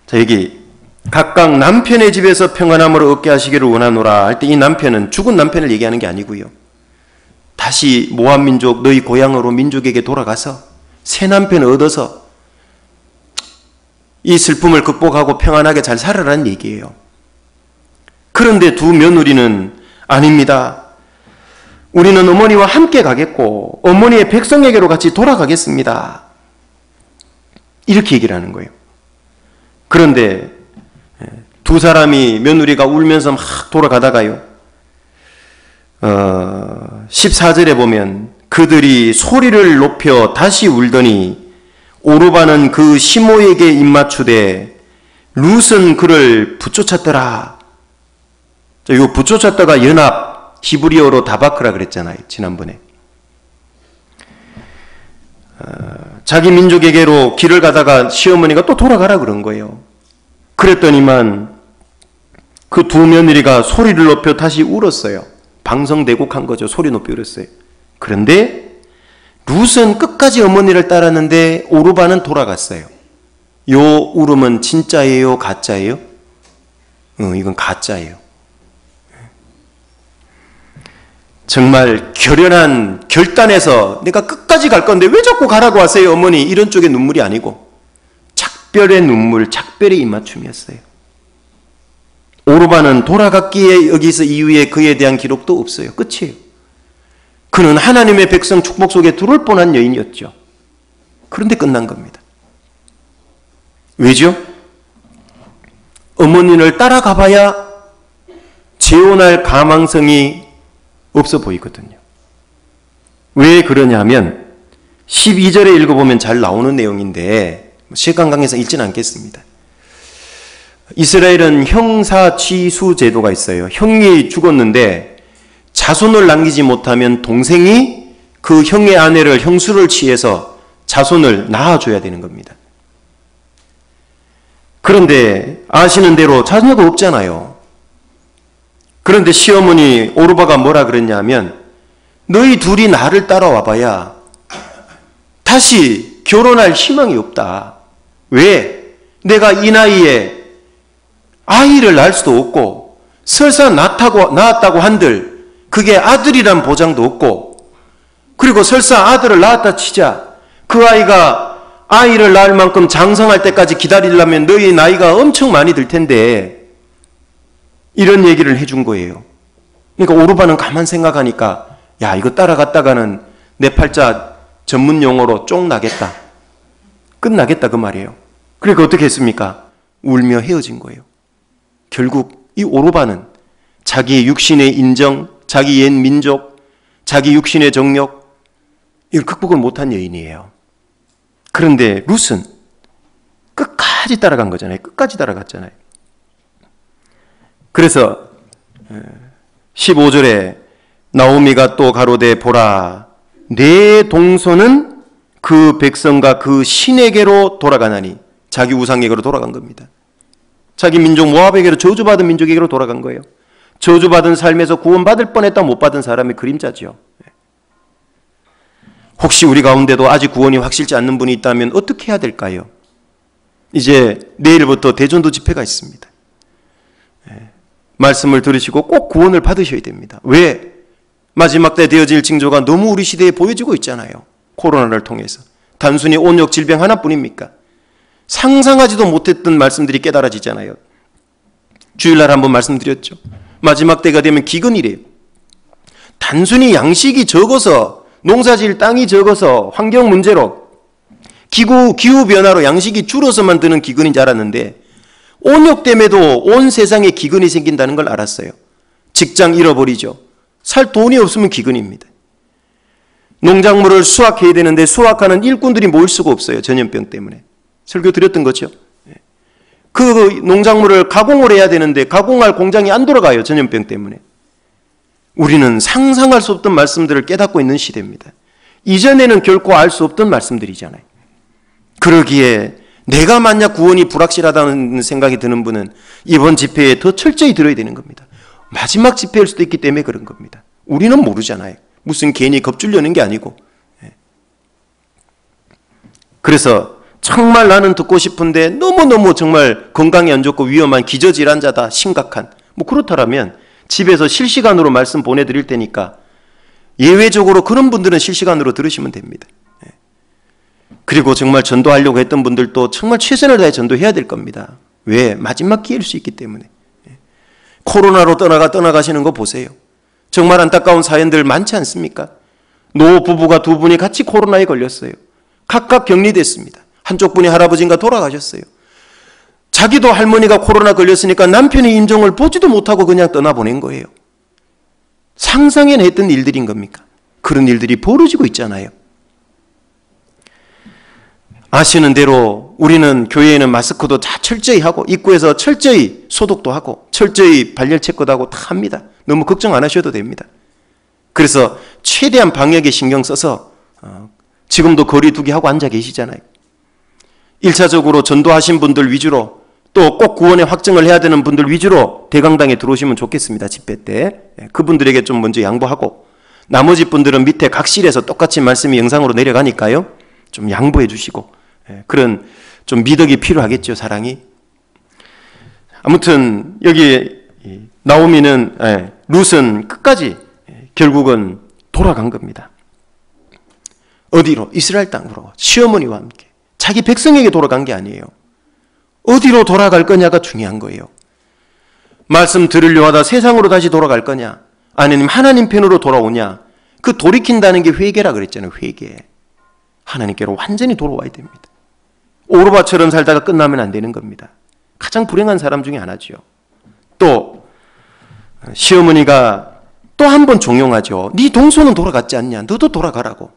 자, 여기 각각 남편의 집에서 평안함을 얻게 하시기를 원하노라 할 때 이 남편은 죽은 남편을 얘기하는 게 아니고요. 다시 모압 민족 너희 고향으로 민족에게 돌아가서 새 남편을 얻어서 이 슬픔을 극복하고 평안하게 잘 살아라는 얘기예요. 그런데 두 며느리는 아닙니다. 우리는 어머니와 함께 가겠고 어머니의 백성에게로 같이 돌아가겠습니다. 이렇게 얘기를 하는 거예요. 그런데 두 사람이 며느리가 울면서 막 돌아가다가요. 14절에 보면 그들이 소리를 높여 다시 울더니 오르바는 그 시모에게 입맞추되 룻은 그를 붙쫓았더라. 자, 이거 붙쫓았다가 연합 히브리어로 다바크라 그랬잖아요. 지난번에. 자기 민족에게로 길을 가다가 시어머니가 또 돌아가라 그런 거예요. 그랬더니만 그 두 며느리가 소리를 높여 다시 울었어요. 방성대곡한 거죠. 소리 높여 울었어요. 그런데 룻은 끝까지 어머니를 따랐는데 오르바는 돌아갔어요. 요 울음은 진짜예요? 가짜예요? 이건 가짜예요. 정말 결연한 결단에서 내가 끝까지 갈 건데 왜 자꾸 가라고 하세요 어머니, 이런 쪽의 눈물이 아니고 작별의 눈물, 작별의 입맞춤이었어요. 오르바는 돌아갔기에 여기서 이후에 그에 대한 기록도 없어요. 끝이에요. 그는 하나님의 백성 축복 속에 들어올 뻔한 여인이었죠. 그런데 끝난 겁니다. 왜죠? 어머니를 따라가 봐야 재혼할 가망성이 없어 보이거든요. 왜 그러냐면 12절에 읽어보면 잘 나오는 내용인데 시간 관계에서 읽지는 않겠습니다. 이스라엘은 형사취수 제도가 있어요. 형이 죽었는데 자손을 남기지 못하면 동생이 그 형의 아내를 형수를 취해서 자손을 낳아줘야 되는 겁니다. 그런데 아시는 대로 자녀가 없잖아요. 그런데 시어머니 오르바가 뭐라 그랬냐면 너희 둘이 나를 따라와 봐야 다시 결혼할 희망이 없다. 왜? 내가 아이를 낳을 수도 없고 설사 낳았다고 한들 그게 아들이란 보장도 없고, 그리고 설사 아들을 낳았다 치자 그 아이를 낳을 만큼 장성할 때까지 기다리려면 너희 나이가 엄청 많이 들 텐데, 이런 얘기를 해준 거예요. 그러니까 오르바는 가만 생각하니까 야, 이거 따라갔다가는 내 팔자 전문 용어로 쫑 나겠다, 끝나겠다 그 말이에요. 그러니까 어떻게 했습니까? 울며 헤어진 거예요. 결국 이 오르바는 자기의 육신의 인정, 자기 옛 민족, 자기 육신의 정력, 이걸 극복을 못한 여인이에요. 그런데 룻은 끝까지 따라간 거잖아요. 끝까지 따라갔잖아요. 그래서 15절에 나오미가 또 가로되 보라, 내 동서는 그 백성과 그 신에게로 돌아가나니, 자기 우상에게로 돌아간 겁니다. 자기 민족 모압에게로, 저주받은 민족에게로 돌아간 거예요. 저주받은 삶에서 구원받을 뻔했다 못 받은 사람의 그림자지요. 혹시 우리 가운데도 아직 구원이 확실치 않는 분이 있다면 어떻게 해야 될까요? 이제 내일부터 대전도 집회가 있습니다. 말씀을 들으시고 꼭 구원을 받으셔야 됩니다. 왜? 마지막 때 되어질 징조가 너무 우리 시대에 보여지고 있잖아요. 코로나를 통해서. 단순히 온역 질병 하나뿐입니까? 상상하지도 못했던 말씀들이 깨달아지잖아요. 주일날 한번 말씀드렸죠. 마지막 때가 되면 기근이래요. 단순히 양식이 적어서, 농사질 땅이 적어서 환경 문제로, 기후 변화로 양식이 줄어서만 드는 기근인 줄 알았는데 온역 때문에도 온 세상에 기근이 생긴다는 걸 알았어요. 직장 잃어버리죠. 살 돈이 없으면 기근입니다. 농작물을 수확해야 되는데 수확하는 일꾼들이 모일 수가 없어요. 전염병 때문에. 설교 드렸던 거죠. 그 농작물을 가공을 해야 되는데 가공할 공장이 안 돌아가요. 전염병 때문에. 우리는 상상할 수 없던 말씀들을 깨닫고 있는 시대입니다. 이전에는 결코 알 수 없던 말씀들이잖아요. 그러기에 내가 만약 구원이 불확실하다는 생각이 드는 분은 이번 집회에 더 철저히 들어야 되는 겁니다. 마지막 집회일 수도 있기 때문에 그런 겁니다. 우리는 모르잖아요. 무슨 괜히 겁주려는 게 아니고. 그래서 정말 나는 듣고 싶은데 너무너무 정말 건강에 안 좋고 위험한 기저질환자다, 심각한, 뭐 그렇다면 집에서 실시간으로 말씀 보내드릴 테니까 예외적으로 그런 분들은 실시간으로 들으시면 됩니다. 그리고 정말 전도하려고 했던 분들도 정말 최선을 다해 전도해야 될 겁니다. 왜? 마지막 기회일 수 있기 때문에. 코로나로 떠나가시는 거 보세요. 정말 안타까운 사연들 많지 않습니까? 노 부부가 두 분이 같이 코로나에 걸렸어요. 각각 격리됐습니다. 한쪽 분이 할아버지인가 돌아가셨어요. 자기도 할머니가 코로나 걸렸으니까 남편의 임종을 보지도 못하고 그냥 떠나보낸 거예요. 상상해는 했던 일들인 겁니까? 그런 일들이 벌어지고 있잖아요. 아시는 대로 우리는 교회에는 마스크도 다 철저히 하고, 입구에서 철저히 소독도 하고, 철저히 발열 체크도 하고 다 합니다. 너무 걱정 안 하셔도 됩니다. 그래서 최대한 방역에 신경 써서 지금도 거리두기 하고 앉아 계시잖아요. 1차적으로 전도하신 분들 위주로 또 꼭 구원의 확증을 해야 되는 분들 위주로 대강당에 들어오시면 좋겠습니다. 집회 때. 그분들에게 좀 먼저 양보하고 나머지 분들은 밑에 각 실에서 똑같이 말씀이 영상으로 내려가니까요. 좀 양보해 주시고 그런 좀 미덕이 필요하겠죠. 사랑이. 아무튼 여기 나오미는 룻은 끝까지 결국은 돌아간 겁니다. 어디로? 이스라엘 땅으로. 시어머니와 함께. 자기 백성에게 돌아간 게 아니에요. 어디로 돌아갈 거냐가 중요한 거예요. 말씀 들으려 하다 세상으로 다시 돌아갈 거냐? 아니면 하나님 편으로 돌아오냐? 그 돌이킨다는 게 회개라 그랬잖아요. 회개. 하나님께로 완전히 돌아와야 됩니다. 오르바처럼 살다가 끝나면 안 되는 겁니다. 가장 불행한 사람 중에 하나죠. 또 시어머니가 또 한 번 종용하죠. 네 동서는 돌아갔지 않냐? 너도 돌아가라고.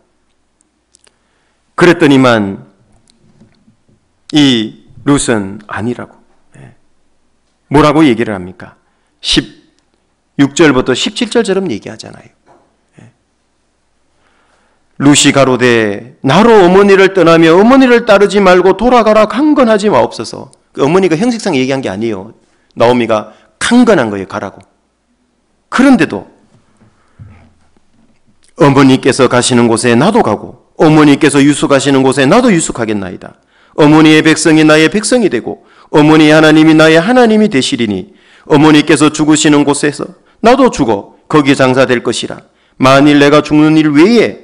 그랬더니만 이 룻은 아니라고. 뭐라고 얘기를 합니까? 16절부터 17절처럼 얘기하잖아요. 룻이 가로되 나로 어머니를 떠나며 어머니를 따르지 말고 돌아가라 강건하지 마옵소서. 그 어머니가 형식상 얘기한 게 아니에요. 나오미가 강건한 거예요. 가라고. 그런데도 어머니께서 가시는 곳에 나도 가고 어머니께서 유숙하시는 곳에 나도 유숙하겠나이다. 어머니의 백성이 나의 백성이 되고 어머니의 하나님이 나의 하나님이 되시리니 어머니께서 죽으시는 곳에서 나도 죽어 거기 장사될 것이라. 만일 내가 죽는 일 외에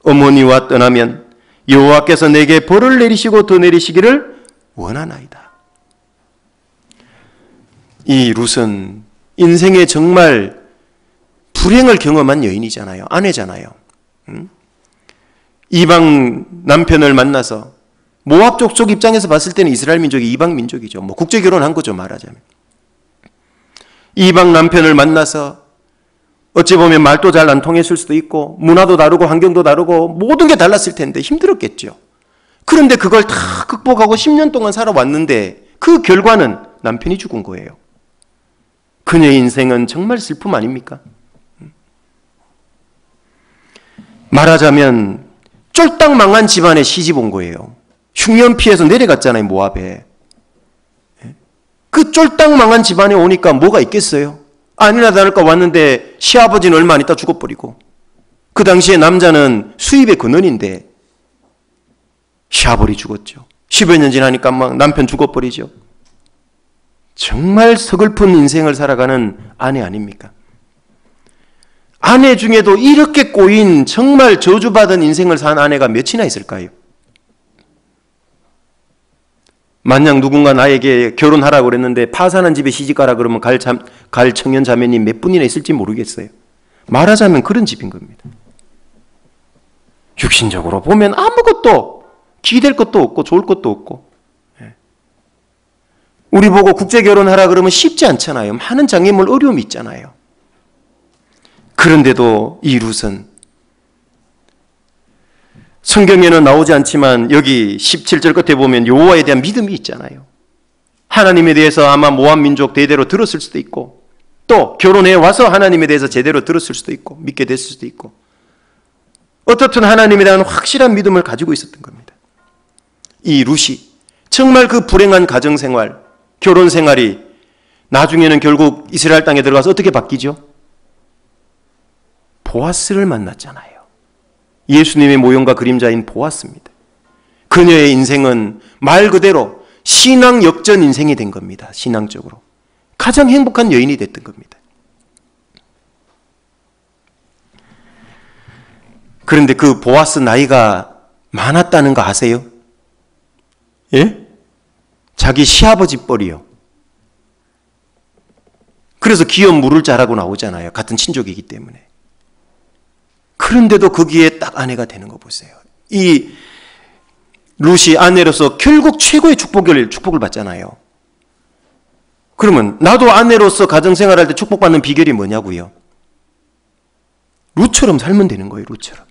어머니와 떠나면 여호와께서 내게 벌을 내리시고 더 내리시기를 원하나이다. 이 룻은 인생에 정말 불행을 경험한 여인이잖아요. 아내잖아요. 이방 남편을 만나서 모압 족 입장에서 봤을 때는 이스라엘 민족이 이방 민족이죠. 뭐 국제 결혼한 거죠, 말하자면. 이방 남편을 만나서 어찌 보면 말도 잘 안 통했을 수도 있고 문화도 다르고 환경도 다르고 모든 게 달랐을 텐데 힘들었겠죠. 그런데 그걸 다 극복하고 10년 동안 살아왔는데 그 결과는 남편이 죽은 거예요. 그녀의 인생은 정말 슬픔 아닙니까? 말하자면 쫄딱 망한 집안에 시집 온 거예요. 흉년 피해서 내려갔잖아요, 모압에. 그 쫄딱 망한 집안에 오니까 뭐가 있겠어요? 아니나 다를까 왔는데 시아버지는 얼마 안 있다 죽어버리고 그 당시에 남자는 수입의 근원인데 시아버지 죽었죠. 10여 년 지나니까 막 남편 죽어버리죠. 정말 서글픈 인생을 살아가는 아내 아닙니까? 아내 중에도 이렇게 꼬인 정말 저주받은 인생을 산 아내가 몇이나 있을까요? 만약 누군가 나에게 결혼하라고 그랬는데 파산한 집에 시집가라 그러면 갈 청년 자매님 몇 분이나 있을지 모르겠어요. 말하자면 그런 집인 겁니다. 육신적으로 보면 아무것도 기댈 것도 없고 좋을 것도 없고. 우리 보고 국제 결혼하라 그러면 쉽지 않잖아요. 많은 장애물 어려움이 있잖아요. 그런데도 이 룻은 성경에는 나오지 않지만 여기 17절 끝에 보면 여호와에 대한 믿음이 있잖아요. 하나님에 대해서 아마 모압 민족 대대로 들었을 수도 있고 또 결혼해 와서 하나님에 대해서 제대로 들었을 수도 있고 믿게 됐을 수도 있고 어떻든 하나님에 대한 확실한 믿음을 가지고 있었던 겁니다. 이 룻이 정말 그 불행한 가정생활, 결혼생활이 나중에는 결국 이스라엘 땅에 들어가서 어떻게 바뀌죠? 보아스를 만났잖아요. 예수님의 모형과 그림자인 보아스입니다. 그녀의 인생은 말 그대로 신앙 역전 인생이 된 겁니다. 신앙적으로. 가장 행복한 여인이 됐던 겁니다. 그런데 그 보아스 나이가 많았다는 거 아세요? 예? 자기 시아버지 뻘이요. 그래서 기업 물을 자라고 나오잖아요. 같은 친족이기 때문에. 그런데도 거기에 딱 아내가 되는 거 보세요. 이 룻이 아내로서 결국 최고의 축복을 받잖아요. 그러면 나도 아내로서 가정생활할 때 축복받는 비결이 뭐냐고요? 룻처럼 살면 되는 거예요. 룻처럼.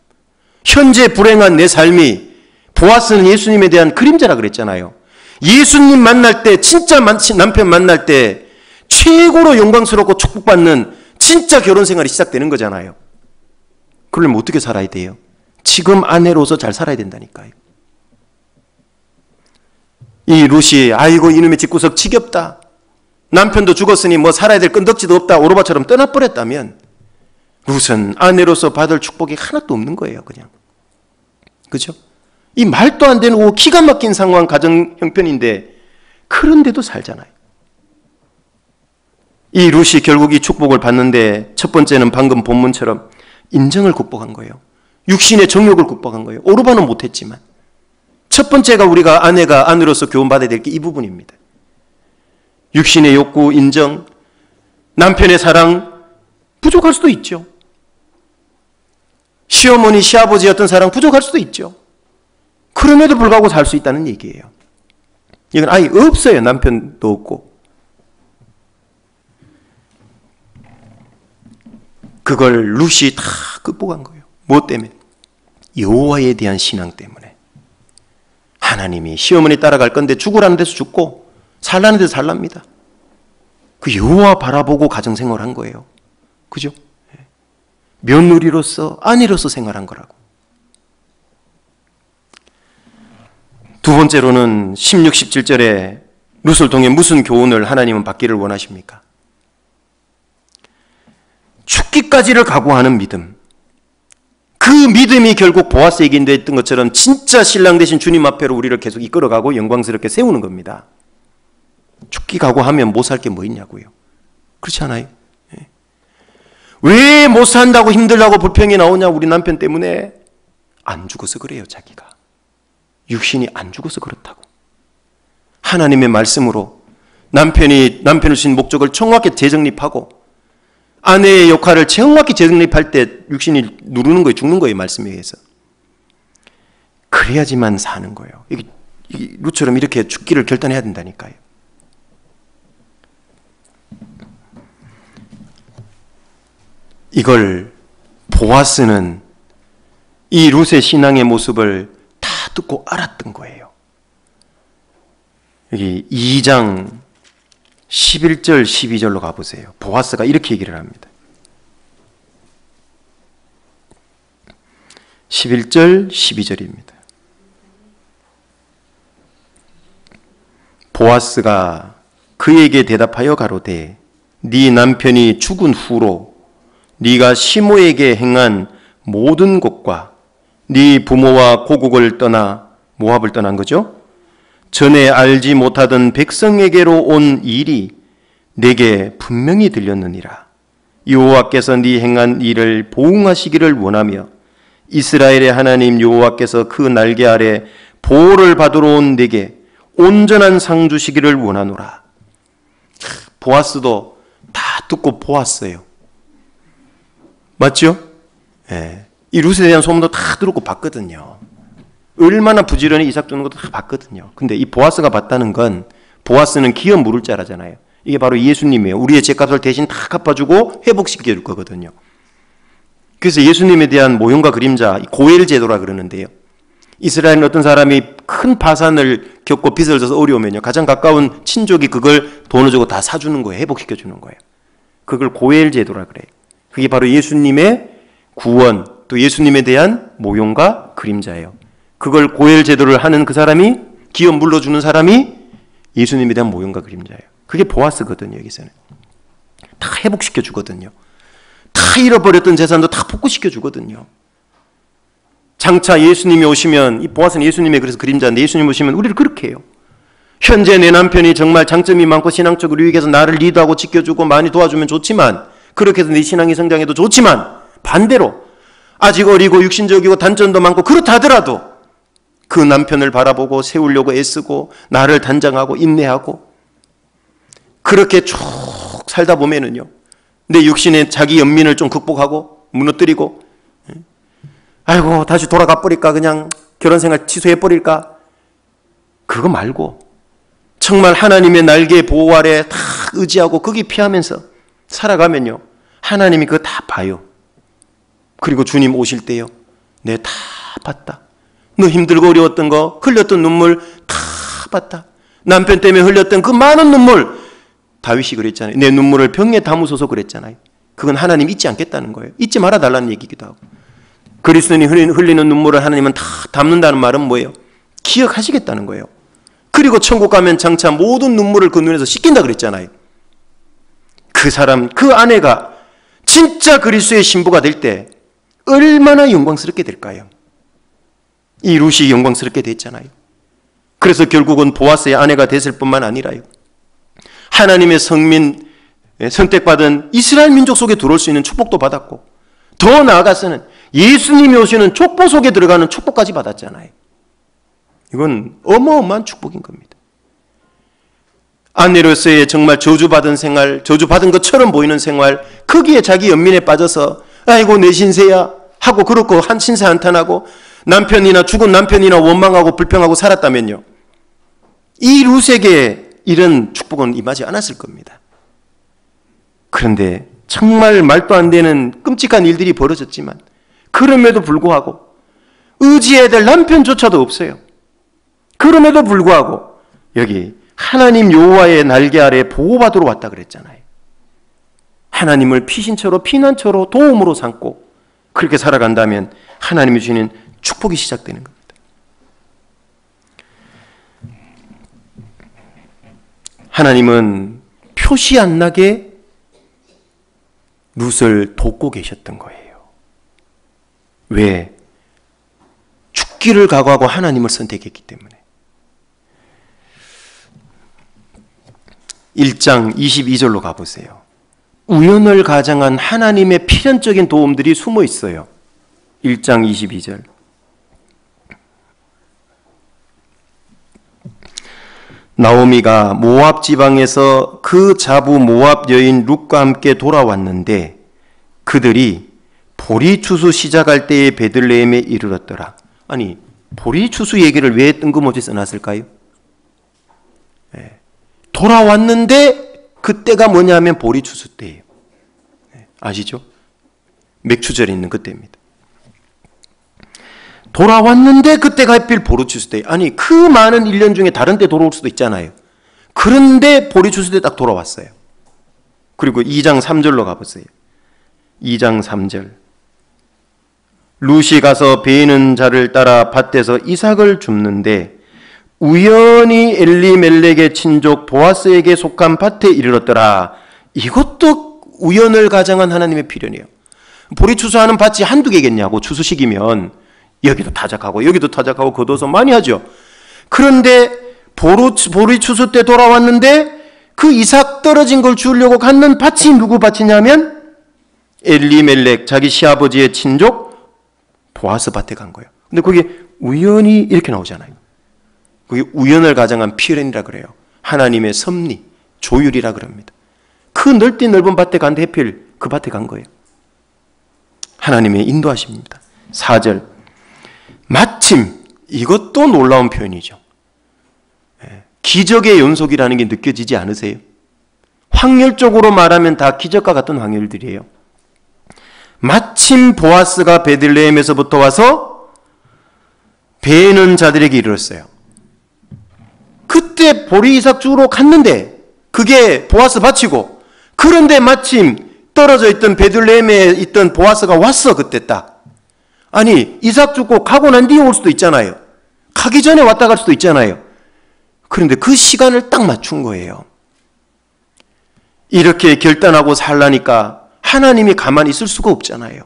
현재 불행한 내 삶이 보아스는 예수님에 대한 그림자라 그랬잖아요. 예수님 만날 때 진짜 남편 만날 때 최고로 영광스럽고 축복받는 진짜 결혼생활이 시작되는 거잖아요. 그러려면 어떻게 살아야 돼요? 지금 아내로서 잘 살아야 된다니까요. 이 룻이 아이고 이놈의 집구석 지겹다. 남편도 죽었으니 뭐 살아야 될 끈덕지도 없다. 오르바처럼 떠나버렸다면 룻은 아내로서 받을 축복이 하나도 없는 거예요. 그냥. 그죠? 이 말도 안 되는 기가 막힌 상황 가정 형편인데 그런데도 살잖아요. 이 룻이 결국 이 축복을 받는데 첫 번째는 방금 본문처럼 인정을 극복한 거예요. 육신의 정욕을 극복한 거예요. 오르바는 못했지만 첫 번째가 우리가 아내가 아내로서 교훈받아야 될 게 이 부분입니다. 육신의 욕구 인정, 남편의 사랑 부족할 수도 있죠. 시어머니, 시아버지였던 사랑 부족할 수도 있죠. 그럼에도 불구하고 살 수 있다는 얘기예요. 이건 아예 없어요. 남편도 없고. 그걸 룻이 다 극복한 거예요. 뭐 때문에? 여호와에 대한 신앙 때문에. 하나님이 시어머니 따라갈 건데 죽으라는 데서 죽고 살라는 데서 살랍니다. 그 여호와 바라보고 가정생활한 거예요. 그죠? 며느리로서 아내로서 생활한 거라고. 두 번째로는 16, 17절에 룻을 통해 무슨 교훈을 하나님은 받기를 원하십니까? 죽기까지를 각오하는 믿음. 그 믿음이 결국 보아스에게 인도했던 것처럼 진짜 신랑 되신 주님 앞에로 우리를 계속 이끌어가고 영광스럽게 세우는 겁니다. 죽기 각오하면 못 살 게 뭐 있냐고요. 그렇지 않아요? 왜 못 산다고 힘들다고 불평이 나오냐 우리 남편 때문에. 안 죽어서 그래요. 자기가. 육신이 안 죽어서 그렇다고. 하나님의 말씀으로 남편을 주신 목적을 정확히 재정립하고 아내의 역할을 정확히 재정립할 때 육신이 누르는 거예요. 죽는 거예요. 말씀에 의해서. 그래야지만 사는 거예요. 룻처럼 이렇게 죽기를 결단해야 된다니까요. 이걸 보아스는 이 룻의 신앙의 모습을 다 듣고 알았던 거예요. 여기 2장 11절 12절로 가보세요. 보아스가 이렇게 얘기를 합니다. 11절 12절입니다. 보아스가 그에게 대답하여 가로되 네 남편이 죽은 후로 네가 시모에게 행한 모든 것과 네 부모와 고국을 떠나 모압을 떠난 거죠. 전에 알지 못하던 백성에게로 온 일이 내게 분명히 들렸느니라. 여호와께서 네 행한 일을 보응하시기를 원하며 이스라엘의 하나님 여호와께서 그 날개 아래 보호를 받으러 온 내게 온전한 상 주시기를 원하노라. 보아스도 다 듣고 보았어요. 맞죠? 예. 이 룻에 대한 소문도 다 들었고 봤거든요. 얼마나 부지런히 이삭 두는 것도 다 봤거든요. 근데 이 보아스가 봤다는 건 보아스는 기업 물을 자라잖아요. 이게 바로 예수님이에요. 우리의 죄값을 대신 다 갚아주고 회복시켜 줄 거거든요. 그래서 예수님에 대한 모형과 그림자, 고엘 제도라 그러는데요. 이스라엘은 어떤 사람이 큰 파산을 겪고 빚을 져서 어려우면요, 가장 가까운 친족이 그걸 돈을 주고 다 사주는 거예요. 회복시켜 주는 거예요. 그걸 고엘 제도라 그래요. 그게 바로 예수님의 구원, 또 예수님에 대한 모형과 그림자예요. 그걸 고엘 제도를 하는 그 사람이, 기업 물러주는 사람이 예수님에 대한 모형과 그림자예요. 그게 보아스거든요. 여기서는 다 회복시켜 주거든요. 다 잃어버렸던 재산도 다 복구시켜 주거든요. 장차 예수님이 오시면, 이 보아스는 예수님의 그래서 그림자인데, 예수님 오시면 우리를 그렇게 해요. 현재 내 남편이 정말 장점이 많고 신앙적으로 유익해서 나를 리드하고 지켜주고 많이 도와주면 좋지만, 그렇게 해서 네 신앙이 성장해도 좋지만, 반대로 아직 어리고 육신적이고 단점도 많고 그렇다 하더라도 그 남편을 바라보고 세우려고 애쓰고 나를 단장하고 인내하고 그렇게 쭉 살다 보면은요, 내 육신의 자기 연민을 좀 극복하고 무너뜨리고, 아이고 다시 돌아가 버릴까, 그냥 결혼생활 취소해 버릴까, 그거 말고 정말 하나님의 날개 보호 아래 다 의지하고 거기 피하면서 살아가면요, 하나님이 그거 다 봐요. 그리고 주님 오실 때요, 내 다 봤다. 너 힘들고 어려웠던 거, 흘렸던 눈물 다 봤다. 남편 때문에 흘렸던 그 많은 눈물, 다윗이 그랬잖아요. 내 눈물을 병에 담으소서 그랬잖아요. 그건 하나님 잊지 않겠다는 거예요. 잊지 말아달라는 얘기기도 하고. 그리스도인이 흘리는 눈물을 하나님은 다 담는다는 말은 뭐예요? 기억하시겠다는 거예요. 그리고 천국 가면 장차 모든 눈물을 그 눈에서 씻긴다 그랬잖아요. 그 사람, 그 아내가 진짜 그리스도의 신부가 될 때 얼마나 영광스럽게 될까요? 이 룻이 영광스럽게 됐잖아요. 그래서 결국은 보아스의 아내가 됐을 뿐만 아니라요, 하나님의 성민, 선택받은 이스라엘 민족 속에 들어올 수 있는 축복도 받았고, 더 나아가서는 예수님이 오시는 족보 속에 들어가는 축복까지 받았잖아요. 이건 어마어마한 축복인 겁니다. 아내로서의 정말 저주받은 생활, 저주받은 것처럼 보이는 생활, 거기에 자기 연민에 빠져서 아이고 내 신세야 하고 그렇고 한 신세 한탄하고 남편이나 죽은 남편이나 원망하고 불평하고 살았다면요, 이 룻에게 이런 축복은 임하지 않았을 겁니다. 그런데 정말 말도 안 되는 끔찍한 일들이 벌어졌지만 그럼에도 불구하고 의지해야 될 남편조차도 없어요. 그럼에도 불구하고 여기 하나님 여호와의 날개 아래 보호받으러 왔다 그랬잖아요. 하나님을 피신처로 피난처로 도움으로 삼고 그렇게 살아간다면 하나님이 주시는 축복이 시작되는 겁니다. 하나님은 표시 안 나게 룻을 돕고 계셨던 거예요. 왜? 죽기를 각오하고 하나님을 선택했기 때문에. 1장 22절로 가보세요. 우연을 가장한 하나님의 필연적인 도움들이 숨어 있어요. 1장 22절. 나오미가 모압 지방에서 그 자부 모압 여인 룻과 함께 돌아왔는데 그들이 보리 추수 시작할 때에 베들레헴에 이르렀더라. 아니, 보리 추수 얘기를 왜 뜬금없이 써놨을까요? 네. 돌아왔는데 그때가 뭐냐면 보리 추수 때예요. 네. 아시죠? 맥추절에 있는 그때입니다. 돌아왔는데 그때가 하필 보리 추수 때. 아니, 그 많은 1년 중에 다른 때 돌아올 수도 있잖아요. 그런데 보리 추수 때 딱 돌아왔어요. 그리고 2장 3절로 가보세요. 2장 3절. 룻이 가서 베는 자를 따라 밭에서 이삭을 줍는데 우연히 엘리멜렉의 친족 보아스에게 속한 밭에 이르렀더라. 이것도 우연을 가장한 하나님의 필연이에요. 보리 추수하는 밭이 한두 개겠냐고. 추수식이면 여기도 타작하고 여기도 타작하고 걷어서 많이 하죠. 그런데 보리 추수 때 돌아왔는데 그 이삭 떨어진 걸 주려고 갖는 밭이 누구 밭이냐면 엘리멜렉, 자기 시아버지의 친족 보아스 밭에 간 거예요. 근데 그게 우연히 이렇게 나오잖아요. 그게 우연을 가장한 필연이라 그래요. 하나님의 섭리, 조율이라 그럽니다. 그 넓은 밭에 간데 하필 그 밭에 간 거예요. 하나님의 인도하십니다. 4절. 마침, 이것도 놀라운 표현이죠. 기적의 연속이라는 게 느껴지지 않으세요? 확률적으로 말하면 다 기적과 같은 확률들이에요. 마침 보아스가 베들레헴에서부터 와서 베는 자들에게 이르렀어요. 그때 보리 이삭 주러 갔는데 그게 보아스 밭이고, 그런데 마침 떨어져 있던 베들레헴에 있던 보아스가 왔어. 그때 딱. 아니, 이삭 주고 가고 난 뒤에 올 수도 있잖아요. 가기 전에 왔다 갈 수도 있잖아요. 그런데 그 시간을 딱 맞춘 거예요. 이렇게 결단하고 살라니까 하나님이 가만히 있을 수가 없잖아요.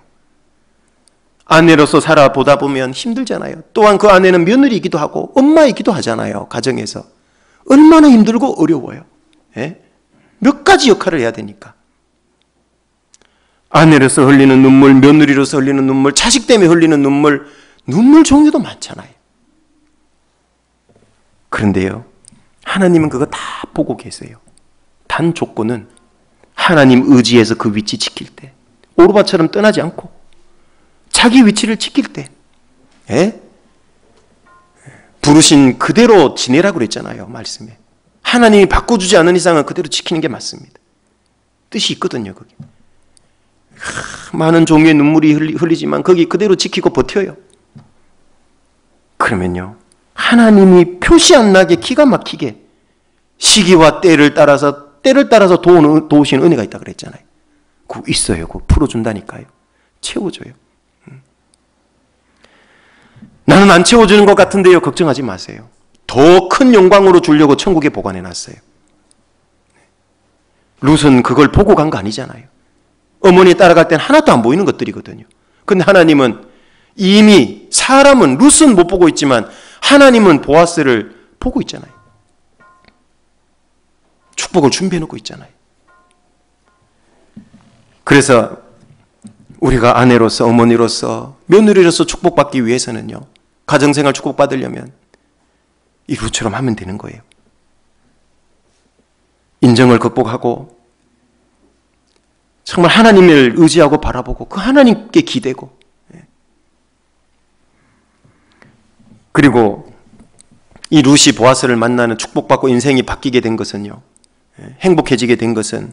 아내로서 살아보다 보면 힘들잖아요. 또한 그 아내는 며느리이기도 하고 엄마이기도 하잖아요. 가정에서. 얼마나 힘들고 어려워요. 예? 몇 가지 역할을 해야 되니까. 아내로서 흘리는 눈물, 며느리로서 흘리는 눈물, 자식 때문에 흘리는 눈물, 눈물 종류도 많잖아요. 그런데요, 하나님은 그거 다 보고 계세요. 단 조건은 하나님 의지에서 그 위치 지킬 때, 오르바처럼 떠나지 않고 자기 위치를 지킬 때, 예? 부르신 그대로 지내라고 그랬잖아요. 말씀에. 하나님이 바꿔주지 않은 이상은 그대로 지키는 게 맞습니다. 뜻이 있거든요. 거기. 많은 종류의 눈물이 흘리지만 거기 그대로 지키고 버텨요. 그러면요, 하나님이 표시 안 나게 기가 막히게 시기와 때를 따라서 도우시는 은혜가 있다 그랬잖아요. 그거 있어요. 그거 풀어준다니까요. 채워줘요. 나는 안 채워주는 것 같은데요. 걱정하지 마세요. 더 큰 영광으로 주려고 천국에 보관해놨어요. 룻은 그걸 보고 간 거 아니잖아요. 어머니 따라갈 땐 하나도 안 보이는 것들이거든요. 근데 하나님은 이미 사람은 룻은 못 보고 있지만 하나님은 보아스를 보고 있잖아요. 축복을 준비해 놓고 있잖아요. 그래서 우리가 아내로서 어머니로서 며느리로서 축복받기 위해서는요. 가정생활 축복받으려면 이 룻처럼 하면 되는 거예요. 인정을 극복하고 정말 하나님을 의지하고 바라보고 그 하나님께 기대고 그리고 이 룻이 보아스를 만나는 축복받고 인생이 바뀌게 된 것은요. 행복해지게 된 것은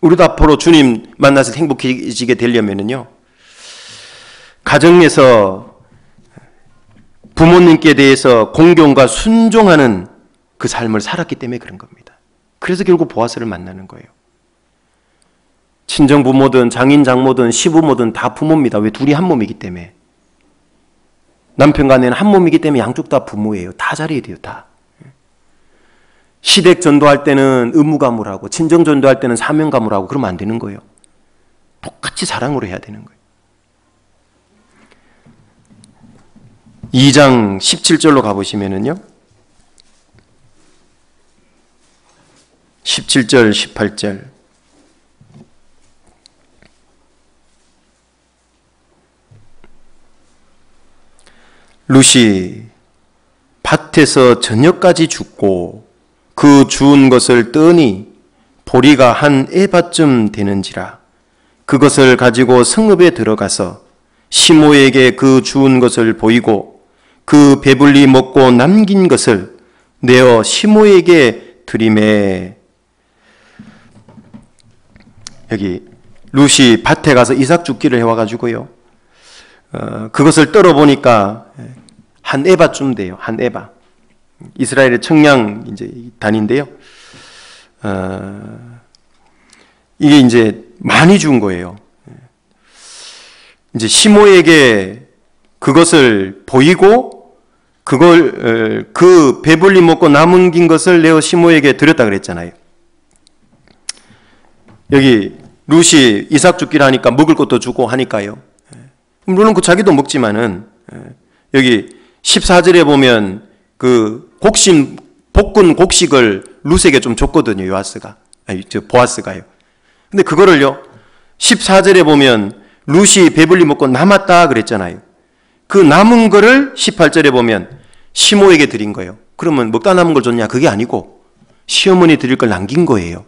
우리도 앞으로 주님 만나서 행복해지게 되려면은요. 가정에서 부모님께 대해서 공경과 순종하는 그 삶을 살았기 때문에 그런 겁니다. 그래서 결국 보아스를 만나는 거예요. 친정 부모든 장인 장모든 시부모든 다 부모입니다. 왜? 둘이 한 몸이기 때문에. 남편과 아내는 한 몸이기 때문에 양쪽 다 부모예요. 다 잘해야 돼요. 다. 시댁 전도할 때는 의무감으로 친정 전도할 때는 사명감으로 그러면 안 되는 거예요. 똑같이 사랑으로 해야 되는 거예요. 2장 17절로 가보시면은요. 17절, 18절. 룻이 밭에서 저녁까지 죽고 그 주운 것을 뜨니 보리가 한 에바쯤 되는지라 그것을 가지고 성읍에 들어가서 시모에게 그 주운 것을 보이고 그 배불리 먹고 남긴 것을 내어 시모에게 드리매. 여기 룻이 밭에 가서 이삭 줍기를 해와가지고요. 그것을 떨어보니까 한 에바쯤 돼요. 한 에바. 이스라엘의 청량 이제 단인데요. 이게 이제 많이 준 거예요. 이제 시모에게 그것을 보이고 그걸 그 배불리 먹고 남은 것을 내어 시모에게 드렸다 그랬잖아요. 여기 룻이 이삭 줍기를 하니까 먹을 것도 주고 하니까요. 물론 그 자기도 먹지만은 여기 14절에 보면 그 볶은 곡식을 룻에게 좀 줬거든요. 보아스가요. 근데 그거를요 14절에 보면 룻이 배불리 먹고 남았다 그랬잖아요. 그 남은 거를 18절에 보면 시모에게 드린 거예요. 그러면 먹다 남은 걸 줬냐? 그게 아니고 시어머니 드릴 걸 남긴 거예요.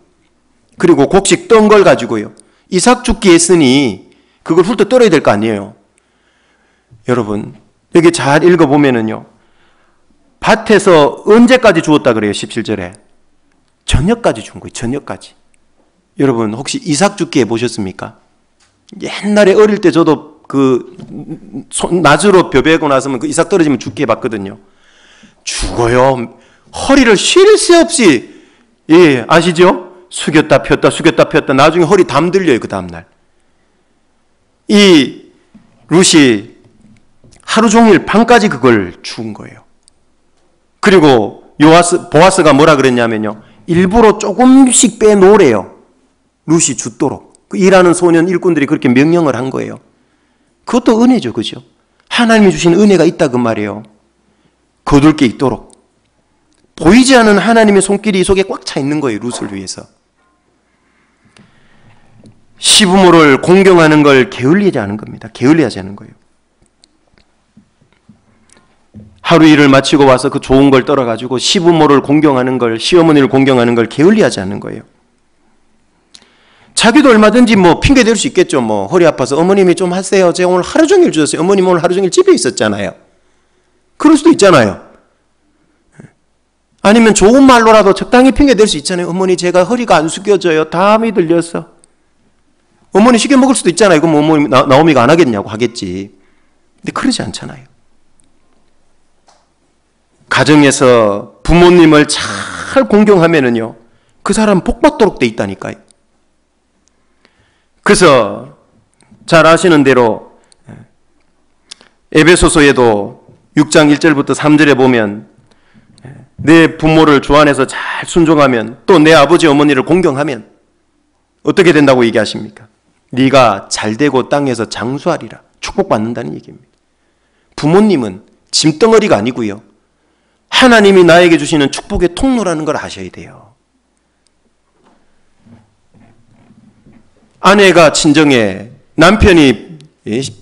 그리고 곡식 떤 걸 가지고요. 이삭 줍기 했으니 그걸 훌떡 떨어야 될 거 아니에요. 여러분 여기 잘 읽어보면은요. 밭에서 언제까지 주었다 그래요? 17절에. 저녁까지 준 거예요. 저녁까지. 여러분 혹시 이삭 줍기 해보셨습니까? 옛날에 어릴 때 저도 낫으로 벼베고 나서면 그 이삭 떨어지면 죽게 해봤거든요. 죽어요. 허리를 쉴 새 없이, 아시죠? 숙였다 폈다 숙였다 폈다. 나중에 허리 담 들려요. 그 다음날. 이 룻이 하루 종일 밤까지 그걸 죽은 거예요. 그리고 보아스가 뭐라 그랬냐면요. 일부러 조금씩 빼놓으래요. 룻이 죽도록. 그 일하는 소년 일꾼들이 그렇게 명령을 한 거예요. 그것도 은혜죠. 그죠? 하나님이 주신 은혜가 있다 그 말이에요. 거둘 게 있도록. 보이지 않는 하나님의 손길이 이 속에 꽉 차 있는 거예요. 룻을 위해서. 시부모를 공경하는 걸 게을리하지 않은 겁니다. 게을리하지 않은 거예요. 하루 일을 마치고 와서 그 좋은 걸 떨어가지고 시부모를 공경하는 걸, 시어머니를 공경하는 걸 게을리하지 않는 거예요. 자기도 얼마든지 핑계 댈 수 있겠죠. 허리 아파서 어머님이 좀 하세요. 제가 오늘 하루 종일 주셨어요. 어머님 오늘 하루 종일 집에 있었잖아요. 그럴 수도 있잖아요. 아니면 좋은 말로라도 적당히 핑계 댈 수 있잖아요. 어머니 제가 허리가 안 숙여져요. 담이 들려서. 어머니 시켜 먹을 수도 있잖아요. 그럼 어머니 나오미가 안 하겠냐고 하겠지. 근데 그러지 않잖아요. 가정에서 부모님을 잘 공경하면은요. 그 사람 복받도록 돼 있다니까요. 그래서 잘 아시는 대로 에베소서에도 6장 1절부터 3절에 보면 내 부모를 주 안에서 잘 순종하면 또 내 아버지 어머니를 공경하면 어떻게 된다고 얘기하십니까? 네가 잘되고 땅에서 장수하리라. 축복받는다는 얘기입니다. 부모님은 짐덩어리가 아니고요. 하나님이 나에게 주시는 축복의 통로라는 걸 아셔야 돼요. 아내가 친정에, 남편이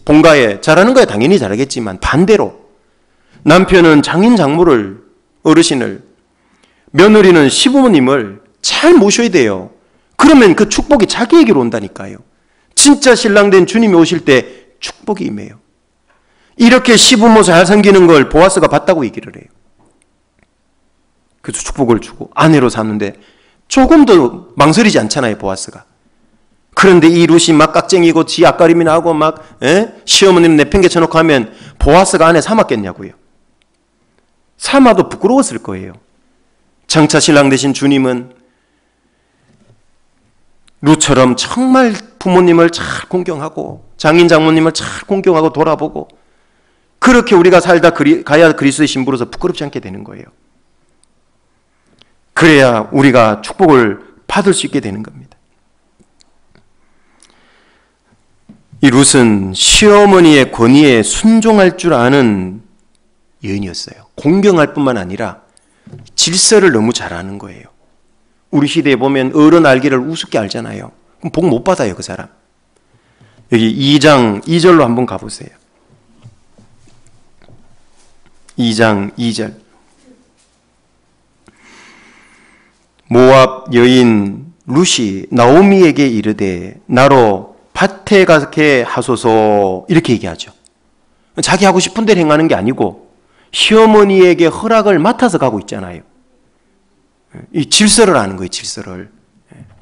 본가에 잘하는 거야 당연히 잘하겠지만 반대로 남편은 장인 장모를, 어르신을, 며느리는 시부모님을 잘 모셔야 돼요. 그러면 그 축복이 자기에게로 온다니까요. 진짜 신랑 된 주님이 오실 때 축복이 임해요. 이렇게 시부모 잘 섬기는 걸 보아스가 봤다고 얘기를 해요. 그래서 축복을 주고 아내로 사는데 조금 더 망설이지 않잖아요, 보아스가. 그런데 이 룻이 막 깍쟁이고 지 앞가림이 나고 막 시어머니는 내팽개쳐놓고 하면 보아스가 아내 삼았겠냐고요. 삼아도 부끄러웠을 거예요. 장차 신랑 되신 주님은 룻처럼 정말 부모님을 잘 공경하고 장인 장모님을 잘 공경하고 돌아보고 그렇게 우리가 살다 가야 그리스도의 신부로서 부끄럽지 않게 되는 거예요. 그래야 우리가 축복을 받을 수 있게 되는 겁니다. 이 룻은 시어머니의 권위에 순종할 줄 아는 여인이었어요. 공경할 뿐만 아니라 질서를 너무 잘 아는 거예요. 우리 시대에 보면 어른 알기를 우습게 알잖아요. 그럼 복 못 받아요, 그 사람. 여기 2장 2절로 한번 가보세요. 2장 2절. 모압 여인 룻이 나오미에게 이르되 나로 밭에 가게 하소서 이렇게 얘기하죠. 자기 하고 싶은 대로 행하는 게 아니고 시어머니에게 허락을 맡아서 가고 있잖아요. 이 질서를 아는 거예요. 질서를.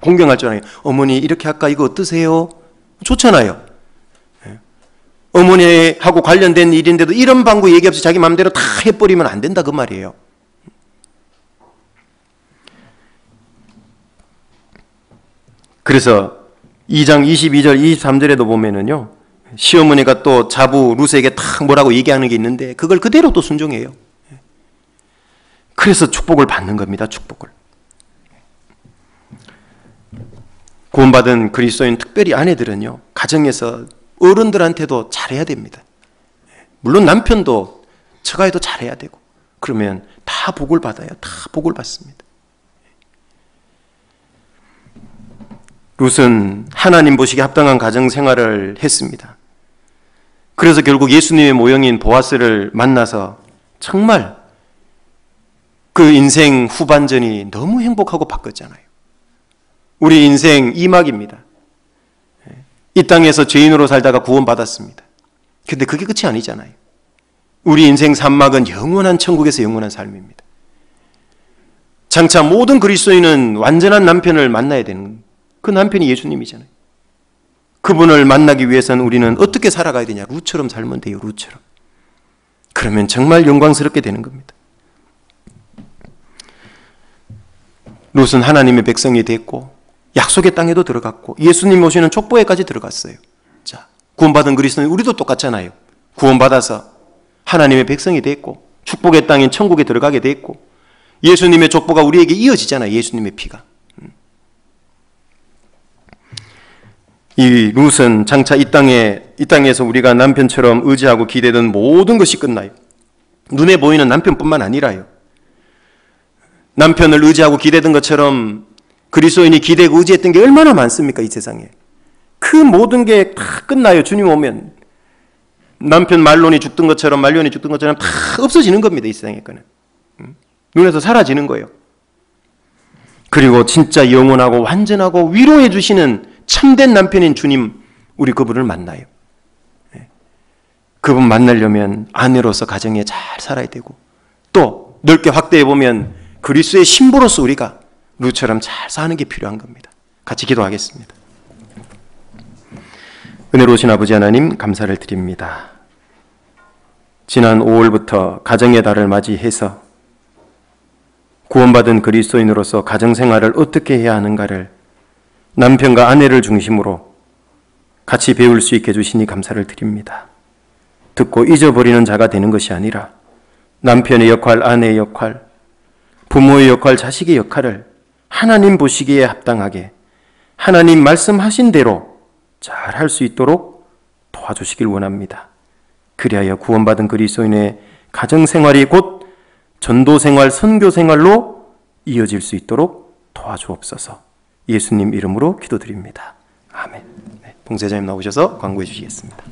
공경할 줄 아는. 어머니 이렇게 할까? 이거 어떠세요? 좋잖아요. 어머니하고 관련된 일인데도 이런 방구 얘기 없이 자기 마음대로 다 해버리면 안 된다 그 말이에요. 그래서 2장 22절 23절에도 보면은요, 시어머니가 또 자부 룻에게 탁 뭐라고 얘기하는 게 있는데 그걸 그대로 또 순종해요. 그래서 축복을 받는 겁니다. 축복을. 구원받은 그리스도인 특별히 아내들은요, 가정에서 어른들한테도 잘해야 됩니다. 물론 남편도 처가에도 잘해야 되고 그러면 다 복을 받아요. 다 복을 받습니다. 룻은 하나님 보시기에 합당한 가정 생활을 했습니다. 그래서 결국 예수님의 모형인 보아스를 만나서 정말 그 인생 후반전이 너무 행복하고 바뀌었잖아요. 우리 인생 2막입니다. 이 땅에서 죄인으로 살다가 구원받았습니다. 근데 그게 끝이 아니잖아요. 우리 인생 3막은 영원한 천국에서 영원한 삶입니다. 장차 모든 그리스도인은 완전한 남편을 만나야 되는 그 남편이 예수님이잖아요. 그분을 만나기 위해서는 우리는 어떻게 살아가야 되냐? 룻처럼 살면 돼요. 룻처럼. 그러면 정말 영광스럽게 되는 겁니다. 룻은 하나님의 백성이 됐고 약속의 땅에도 들어갔고 예수님 오시는 족보에까지 들어갔어요. 자, 구원받은 그리스도인 우리도 똑같잖아요. 구원받아서 하나님의 백성이 됐고 축복의 땅인 천국에 들어가게 됐고 예수님의 족보가 우리에게 이어지잖아요. 예수님의 피가. 이 룻은 장차 이 땅에서 우리가 남편처럼 의지하고 기대던 모든 것이 끝나요. 눈에 보이는 남편뿐만 아니라요. 남편을 의지하고 기대던 것처럼 그리스도인이 기대고 의지했던 게 얼마나 많습니까? 이 세상에. 그 모든 게 다 끝나요. 주님 오면. 남편 말론이 죽던 것처럼 말년이 죽던 것처럼 다 없어지는 겁니다. 이 세상에 거는. 눈에서 사라지는 거예요. 그리고 진짜 영원하고 완전하고 위로해 주시는 참된 남편인 주님, 우리 그분을 만나요. 그분 만나려면 아내로서 가정에 잘 살아야 되고 또 넓게 확대해 보면 그리스도의 신부로서 우리가 룻처럼 잘 사는 게 필요한 겁니다. 같이 기도하겠습니다. 은혜로우신 아버지 하나님 감사를 드립니다. 지난 5월부터 가정의 달을 맞이해서 구원받은 그리스도인으로서 가정생활을 어떻게 해야 하는가를 남편과 아내를 중심으로 같이 배울 수 있게 해주시니 감사를 드립니다. 듣고 잊어버리는 자가 되는 것이 아니라 남편의 역할, 아내의 역할, 부모의 역할, 자식의 역할을 하나님 보시기에 합당하게 하나님 말씀하신 대로 잘 할 수 있도록 도와주시길 원합니다. 그리하여 구원받은 그리스도인의 가정생활이 곧 전도생활, 선교생활로 이어질 수 있도록 도와주옵소서. 예수님 이름으로 기도드립니다. 아멘. 봉사자님 나오셔서 광고해 주시겠습니다.